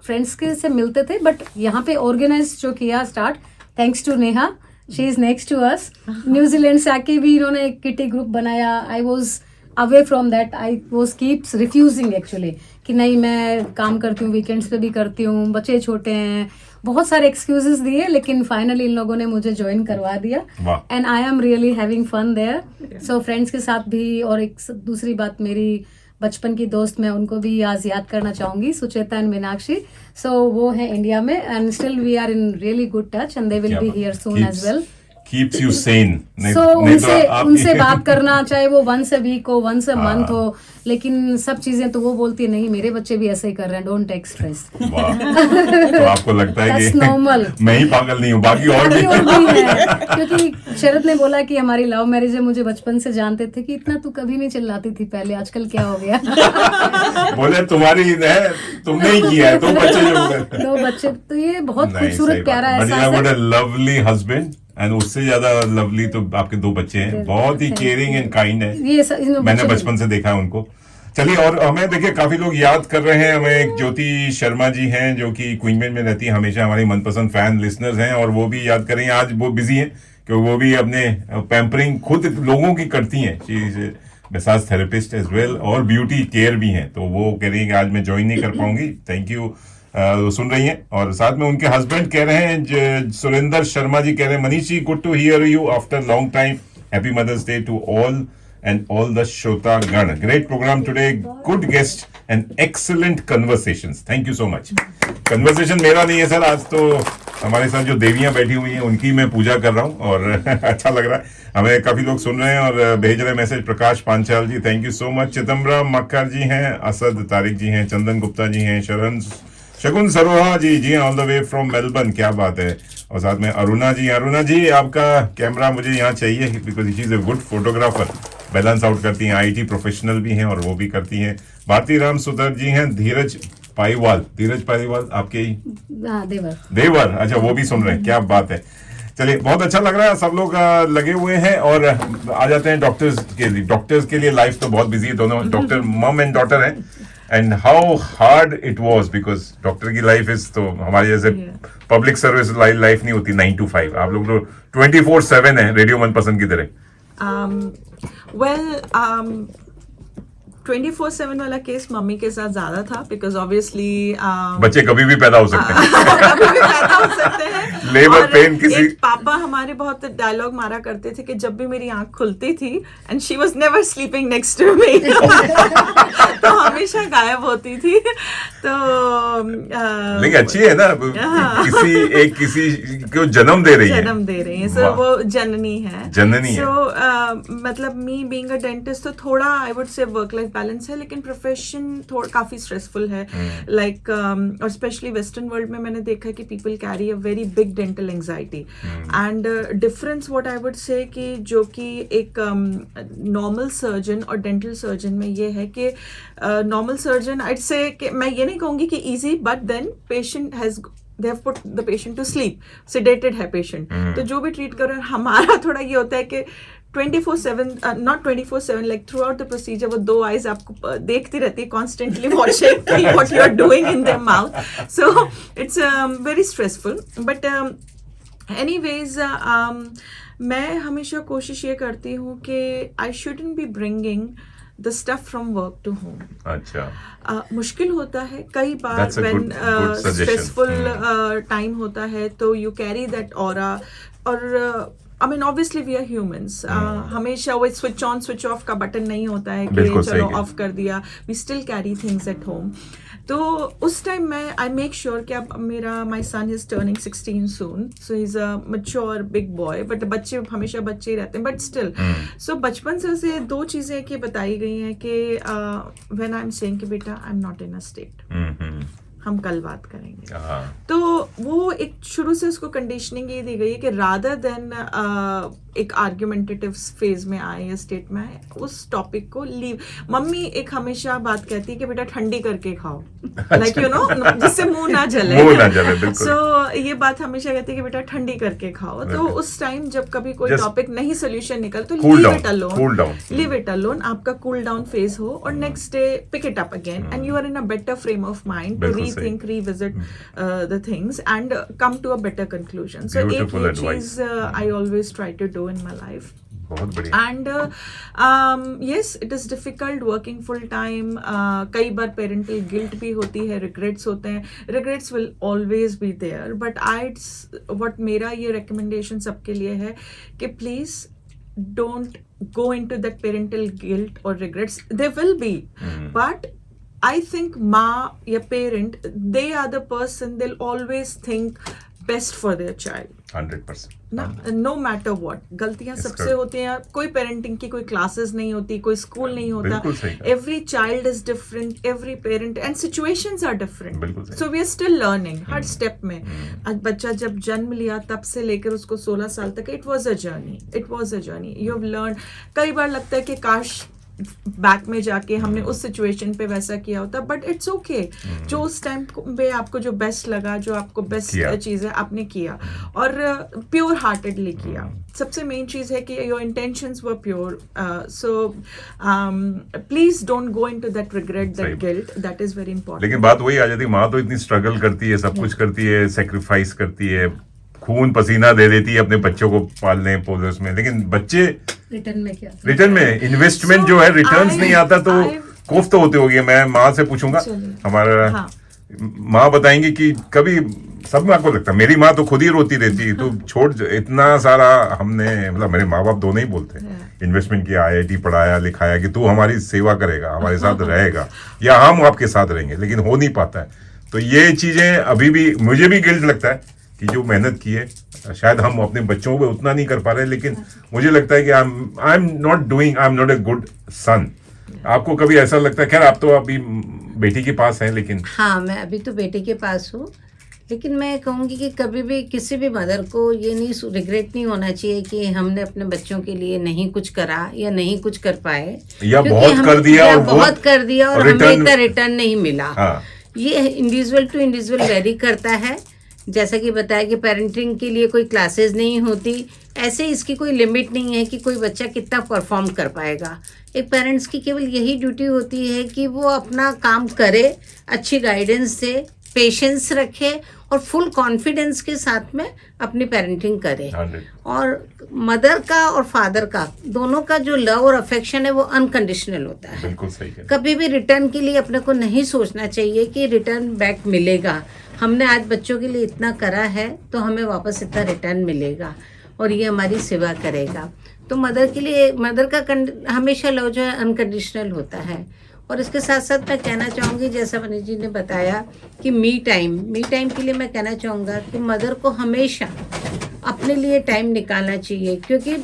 friends के से मिलते थे, बट यहाँ पे ऑर्गेनाइज जो किया start, thanks to Neha, she is next to us. New Zealand से आके भी इन्होंने एक किटी ग्रुप बनाया. I was away from that, I was keeps refusing actually, कि नहीं मैं काम करती हूँ, वीकेंड्स पे भी करती हूँ, बच्चे छोटे हैं, बहुत सारे एक्सक्यूजेस दिए, लेकिन फाइनली इन लोगों ने मुझे ज्वाइन करवा दिया. And I am really having fun there. So friends के साथ भी. और एक दूसरी बात, मेरी बचपन की दोस्त, मैं उनको भी आज याद करना चाहूंगी, सुचेता एंड मीनाक्षी. सो वो है इंडिया में, and still we are in really good touch, and they will be here soon as well. Keeps you sane. So उनसे बात करना, चाहे वो वंस अ वीक हो, वंस अ मंथ हो, लेकिन सब चीजें तो वो बोलती है, नहीं मेरे बच्चे भी ऐसे ही कर रहे हैं, डोंट टेक स्ट्रेस. तो आपको लगता है That's कि normal. मैं ही पागल नहीं हूँ, बाकी और भी. क्योंकि शरद ने बोला कि हमारी लव मैरिज है, मुझे बचपन से जानते थे कि इतना तू कभी नहीं चिल्लाती थी पहले, आजकल क्या हो गया. बोले तुम्हारी है, तुमने ही किया है, तुम बच्चे जो हो गए. दो बच्चे, तो ये बहुत नहीं, खूबसूरत सही प्यारा बात. But एहसास you have है. got a lovely husband, and उससे ज्यादा लवली तो आपके 2 बच्चे हैं, बहुत ही केयरिंग एंड काइंड है. मैंने बचपन से देखा है उनको. चलिए, और हमें देखिए काफी लोग याद कर रहे हैं. हमें एक ज्योति शर्मा जी हैं जो कि क्वींसलैंड में रहती है, हमेशा हमारी मनपसंद फैन लिसनर्स हैं, और वो भी याद कर रही हैं. आज वो बिजी हैं क्योंकि वो भी अपने पैम्परिंग खुद लोगों की करती हैं. She is massage therapist as well और ब्यूटी केयर भी हैं, तो वो कह रही है कि आज मैं ज्वाइन नहीं कर पाऊंगी। Thank you. सुन रही हैं। और साथ में उनके हस्बैंड कह रहे हैं, सुरेंद्र शर्मा जी कह रहे हैं, Manish ji good to hear you after long time, happy mother's day to all and all the Shota Gan. Great program today, good guest and excellent conversations. Thank you so much. Conversation मेरा नहीं है सर, आज तो हमारे साथ जो देवियां बैठी हुई हैं उनकी मैं पूजा कर रहा हूं और अच्छा लग रहा है। हमें काफी लोग सुन रहे हैं और भेज रहे हैं message. Prakash Panchal ji thank you so much. Chidambara Makkar ji हैं, असद तारिक जी हैं, चंदन गुप्ता जी हैं, Shagun Saroha ji all the way from Melbourne, क्या बात है। और साथ में अरुणा जी आपका कैमरा मुझे यहाँ चाहिए because she is a good photographer, balance out करती हैं, आईटी प्रोफेशनल भी हैं और वो भी करती हैं। भारती राम सुधर जी हैं, धीरज पालीवाल आपके ही देवर, अच्छा वो भी सुन रहे हैं, क्या बात है। चलिए बहुत अच्छा लग रहा है, सब लोग लगे हुए हैं। और आ जाते हैं डॉक्टर्स के लिए लाइफ तो बहुत बिजी है, दोनों डॉक्टर मम एंड डॉटर हैं। And how hard it was because doctor की लाइफ इज तो हमारी जैसे पब्लिक सर्विस लाइफ नहीं होती 9 to 5, आप लोग तो 24/7 है रेडियो मनपसंद की तरह। Well, 24/7 वाला केस मम्मी के साथ ज्यादा था बिकॉज ऑब्वियसली बच्चे कभी भी पैदा हो सकते हैं कभी भी पैदा हो सकते हैं। लेबर और पेन किसी एक पापा हमारे बहुत डायलॉग मारा करते थे कि जब भी मेरी आंख खुलती थी and she was never sleeping next to me तो हमेशा गायब होती थी। तो लेकिन अच्छी है ना, किसी को जन्म दे रही है, सो वो जननी है। सो मतलब मी बीइंग अ डेंटिस्ट तो थोड़ा I would say work life balance है, लेकिन प्रोफेशन थोड़ा काफी स्ट्रेसफुल है। लाइक और स्पेशली वेस्टर्न वर्ल्ड में मैंने देखा कि people carry a very big dental anxiety and difference what I would say कि जो कि एक नॉर्मल सर्जन और डेंटल सर्जन में ये है कि नॉर्मल सर्जन आई से कि मैं ये नहीं कहूंगी कि easy, but then patient has they have put the patient to sleep, sedated है patient, तो जो भी ट्रीट कर रहे हैं। हमारा थोड़ा ये होता है कि 24/7 not 24/7 like throughout the procedure वो 2 eyes आपको देखती रहती है constantly watching what you are doing in their mouth, so it's very stressful, but anyways मैं हमेशा कोशिश ये करती हूँ कि I shouldn't be bringing the stuff from work to home. अच्छा मुश्किल होता है कई बार That's a when good suggestion. stressful time होता है तो you carry that aura और I mean obviously we are humans. हमेशा वो switch on switch off का बटन नहीं होता है कि चलो ऑफ कर दिया, we still carry things at home. तो उस टाइम मैं आई मेक श्योर कि अब मेरा my son is turning 16 soon, so he is a mature big boy, but बच्चे हमेशा बच्चे ही रहते हैं, बट स्टिल सो बचपन से उसे 2 चीजें कि बताई गई हैं कि व्हेन आई एम सेइंग कि बेटा आई am not in a state, हम कल बात करेंगे। तो वो एक शुरू से उसको कंडीशनिंग ये दी गई है कि रादर देन एक आर्ग्यूमेंटेटिव फेज में आए या स्टेट में आए, उस टॉपिक को लीव। मम्मी एक हमेशा बात कहती है कि बेटा ठंडी करके खाओ, लाइक यू नो, जिससे मुंह ना जले। सो ये बात हमेशा कहती है कि बेटा ठंडी करके खाओ। तो उस टाइम जब कभी कोई टॉपिक नहीं सोल्यूशन निकल तो लीव इट अलोन, आपका कूल डाउन फेज हो और next day pick it up again and you are in a better frame of mind to rethink, revisit the things and come to a better conclusion. So एक ये चीज I always try to do in my life. बहुत बढ़िया। And yes, it is difficult working full time. कई बार parental guilt भी होती है, regrets होते हैं, regrets will always be there. But what मेरा ये recommendation सबके लिए है कि please don't go into that parental guilt or regrets. There will be, but I think माँ या parent, they are the person, they'll always think best for their child. 100%. ना, no matter what. गलतियां सबसे होती हैं, कोई पेरेंटिंग की कोई क्लासेस नहीं होती, कोई स्कूल नहीं होता। Every child is different, every parent and situations are different. So we are still learning her step में। आज बच्चा जब जन्म लिया तब से लेकर उसको 16 साल तक, it was a journey. You have learned. कई बार लगता है कि काश बैक में जाके हमने उस सिचुएशन पे वैसा किया होता, बट इट्स ओके। जो उस टाइम पे आपको जो बेस्ट लगा, जो आपको बेस्ट चीज है आपने किया और प्योर हार्टेडली किया। सबसे मेन चीज है कि your intentions were pure, so please don't go into that regret, that guilt, that is very important. लेकिन बात वही आ जाती है, माँ तो इतनी स्ट्रगल करती है, सब कुछ करती है, सेक्रीफाइस करती है, खून पसीना दे देती है अपने बच्चों को पालने पोलर्स में, लेकिन बच्चे रिटर्न में क्या? रिटर्न में इन्वेस्टमेंट जो है रिटर्न्स नहीं आता तो कोफ्त होते होगी। मैं माँ से पूछूंगा, हमारा माँ बताएंगी कि कभी सब माँ को लगता है, मेरी माँ तो खुद ही रोती रहती, तो छोड़ इतना सारा हमने, मतलब मेरे माँ बाप दोनों ही बोलते हैं, इन्वेस्टमेंट किया, IIT पढ़ाया लिखाया कि तू हमारी सेवा करेगा, हमारे साथ रहेगा या हम आपके साथ रहेंगे, लेकिन हो नहीं पाता है। तो ये चीजें अभी भी मुझे भी गिल्ट लगता है कि जो मेहनत की है शायद हम अपने बच्चों पे उतना नहीं कर पा रहे, लेकिन मुझे लगता है कि I am not a good son. आपको कभी ऐसा लगता है? खैर आप तो अभी बेटी के पास हैं, लेकिन हाँ, मैं अभी तो बेटे के पास हूँ, लेकिन मैं कहूँगी कि कभी भी किसी भी मदर को ये नहीं रिग्रेट नहीं होना चाहिए कि हमने अपने बच्चों के लिए नहीं कुछ करा या नहीं कुछ कर पाए, या क्योंकि बहुत कर दिया या और बहुत कर दिया और हमें रिटर्न इतना रिटर्न नहीं मिला। हाँ। ये इंडिविजुअल टू इंडिविजुअल वेरी करता है। जैसा कि बताया कि पेरेंटिंग के लिए कोई क्लासेस नहीं होती, ऐसे इसकी कोई लिमिट नहीं है कि कोई बच्चा कितना परफॉर्म कर पाएगा। एक पेरेंट्स की केवल यही ड्यूटी होती है कि वो अपना काम करे, अच्छी गाइडेंस दे, पेशेंस रखे और फुल कॉन्फिडेंस के साथ में अपनी पेरेंटिंग करे। 100। और मदर का और फादर का दोनों का जो लव और अफेक्शन है वो अनकंडीशनल होता है। बिल्कुल सही है। कभी भी रिटर्न के लिए अपने को नहीं सोचना चाहिए कि रिटर्न बैक मिलेगा। हमने आज बच्चों के लिए इतना करा है तो हमें वापस इतना रिटर्न मिलेगा और ये हमारी सेवा करेगा। तो मदर के लिए, मदर का हमेशा लव जो है अनकंडीशनल होता है। और इसके साथ साथ मैं कहना चाहूँगी, जैसा मनीष जी ने बताया कि मी टाइम के लिए मैं कहना चाहूँगा कि मदर को हमेशा अपने लिए टाइम निकालना चाहिए, क्योंकि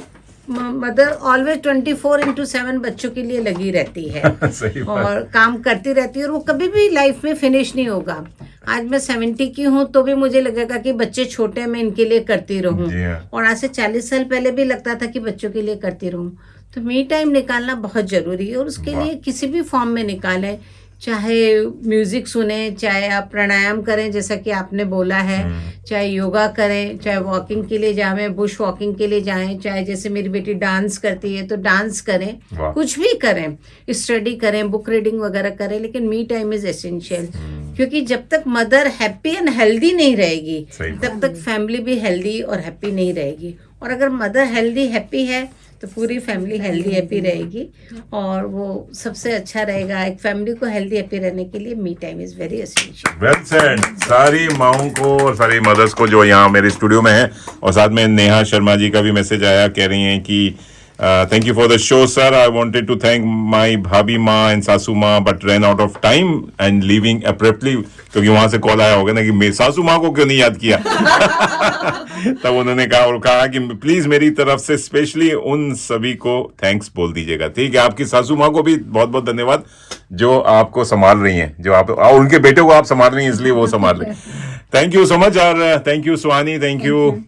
मदर ऑलवेज 24/7 बच्चों के लिए लगी रहती है सही बात। और काम करती रहती है और वो कभी भी लाइफ में फिनिश नहीं होगा। आज मैं 70 की हूँ तो भी मुझे लगेगा कि बच्चे छोटे हैं, मैं इनके लिए करती रहूँ। जी हाँ। और आज से 40 साल पहले भी लगता था कि बच्चों के लिए करती रहूँ। तो मी टाइम निकालना बहुत ज़रूरी है और उसके लिए किसी भी फॉर्म में निकालें, चाहे म्यूजिक सुने, चाहे आप प्राणायाम करें जैसा कि आपने बोला है, चाहे योगा करें, चाहे वॉकिंग के लिए जाएं, बुश वॉकिंग के लिए जाएं, चाहे जैसे मेरी बेटी डांस करती है तो डांस करें, कुछ भी करें, स्टडी करें, बुक रीडिंग वगैरह करें, लेकिन मी टाइम इज एसेंशियल। क्योंकि जब तक मदर हैप्पी एंड हेल्दी नहीं रहेगी तब तक फैमिली भी हेल्दी और हैप्पी नहीं रहेगी। और अगर मदर हेल्दी हैप्पी है तो पूरी फैमिली हेल्दी हैप्पी रहेगी और वो सबसे अच्छा रहेगा। एक फैमिली को हेल्दी हैप्पी रहने के लिए me time is very essential. Well said. सारी माओं को और सारी मदर्स को जो यहाँ मेरे स्टूडियो में है, और साथ में नेहा शर्मा जी का भी मैसेज आया, कह रही हैं कि thank you for the show sir, I wanted to thank my भाभी माँ एंड सासू माँ but ran out of time and leaving abruptly. क्योंकि वहां से कॉल आया होगा ना कि मेरी सासू माँ को क्यों नहीं याद किया तब उन्होंने कहा कि प्लीज मेरी तरफ से स्पेशली उन सभी को थैंक्स बोल दीजिएगा। ठीक है, आपकी सासू माँ को भी बहुत बहुत धन्यवाद जो आपको संभाल रही हैं, जो आप और उनके बेटे को आप संभाल रही हैं, इसलिए वो संभाल रही हैं। Thank you so much. और thank you Suhani, thank you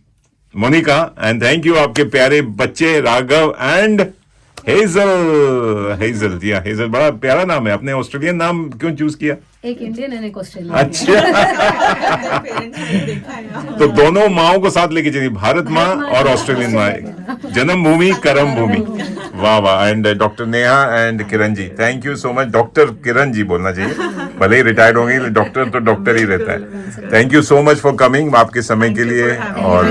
Monika and thank you आपके प्यारे बच्चे राघव एंड हेजल। जी हाँ, हेजल बड़ा प्यारा नाम है। आपने ऑस्ट्रेलियन नाम क्यों चूज किया? एक इंडियन एंड एक ऑस्ट्रेलियन। अच्छा तो दोनों माओं को साथ लेके चलिए, भारत माँ और ऑस्ट्रेलियन माँ, जन्मभूमि कर्म भूमि। वाह वाह। And doctor Neha and Kiran ji, thank you so much. Doctor Kiran ji बोलना चाहिए, भले ही रिटायर्ड होंगे, डॉक्टर तो डॉक्टर ही रहता है। Thank you so much for coming, आपके समय के लिए। और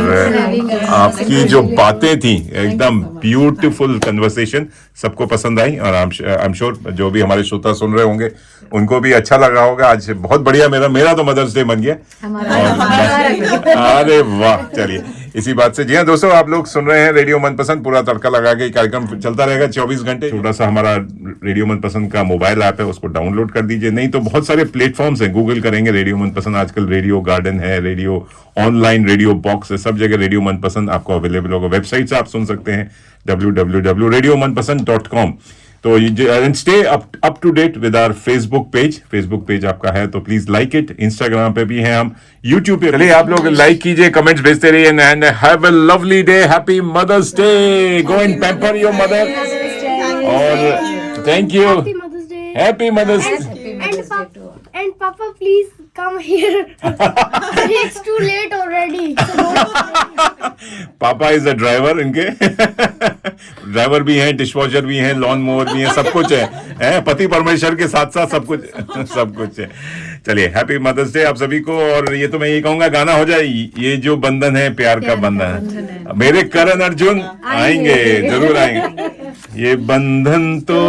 आपकी जो बातें थी एकदम ब्यूटीफुल कन्वर्सेशन, सबको पसंद आई और आई एम श्योर जो भी हमारे श्रोता सुन रहे होंगे उनको भी अच्छा लगा होगा। आज बहुत बढ़िया, मेरा तो मदर्स डे बन गया। अरे वाह, चलिए इसी बात से। जी हाँ दोस्तों, आप लोग सुन रहे हैं रेडियो मनपसंद, पूरा तड़का लगा के कार्यक्रम चलता रहेगा 24 घंटे। छोटा सा हमारा रेडियो मनपसंद का मोबाइल ऐप है, उसको डाउनलोड कर दीजिए। नहीं तो बहुत सारे प्लेटफॉर्म्स हैं, गूगल करेंगे रेडियो मनपसंद, आजकल रेडियो गार्डन है, रेडियो ऑनलाइन, रेडियो बॉक्स है, सब जगह रेडियो मनपसंद आपको अवेलेबल होगा। वेबसाइट से आप सुन सकते हैं www.radiomanpasand.com। तो and stay up to date with our Facebook page आपका है तो प्लीज लाइक इट। इंस्टाग्राम पे भी हैं हम, यूट्यूब पे। चलिए आप लोग लाइक कीजिए, कमेंट्स भेजते रहिए and have a lovely day. Happy mother's day. Go and pamper your mother. और thank you. Happy Mother's Day. Happy mother's. And Papa, please come here. It's too late already. So don't worry. पापा इज अ ड्राइवर इनके ड्राइवर भी हैं, डिशवॉशर भी हैं, लॉन मोवर भी हैं, सब कुछ है पति परमेश्वर के साथ साथ सब कुछ सब कुछ है। चलिए हैप्पी मदर्स डे आप सभी को। और ये तो मैं ये कहूंगा गाना हो जाए, ये जो बंधन है प्यार का बंधन है, मेरे करण अर्जुन आएंगे, जरूर आएंगे। ये बंधन तो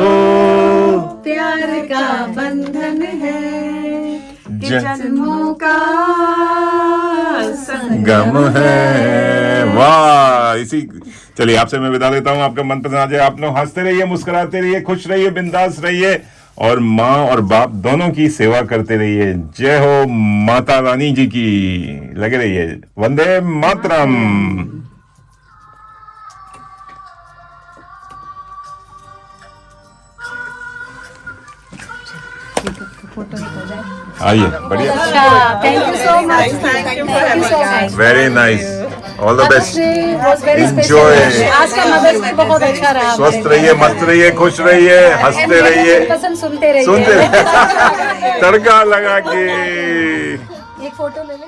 प्यार का बंधन है, जन्मों का गम है। वाह, इसी चलिए आपसे मैं विदा लेता हूँ। आपका मनपसंद आ जाए, आप लोग हंसते रहिए, मुस्कुराते रहिए, खुश रहिए, बिंदास रहिए और माँ और बाप दोनों की सेवा करते रहिए। जय हो माता रानी जी की, लगे रहिए। वंदे मातरम। आइए, बढ़िया, thank you so much, thank you for having very nice, all the best, enjoy, आज का मदर्स डे बहुत अच्छा रहा। स्वस्थ रहिए, मस्त रहिए, खुश रहिए, हंसते रहिए, पसंद सुनते रहिए। सुनते तड़का लगा के। एक फोटो ले ले।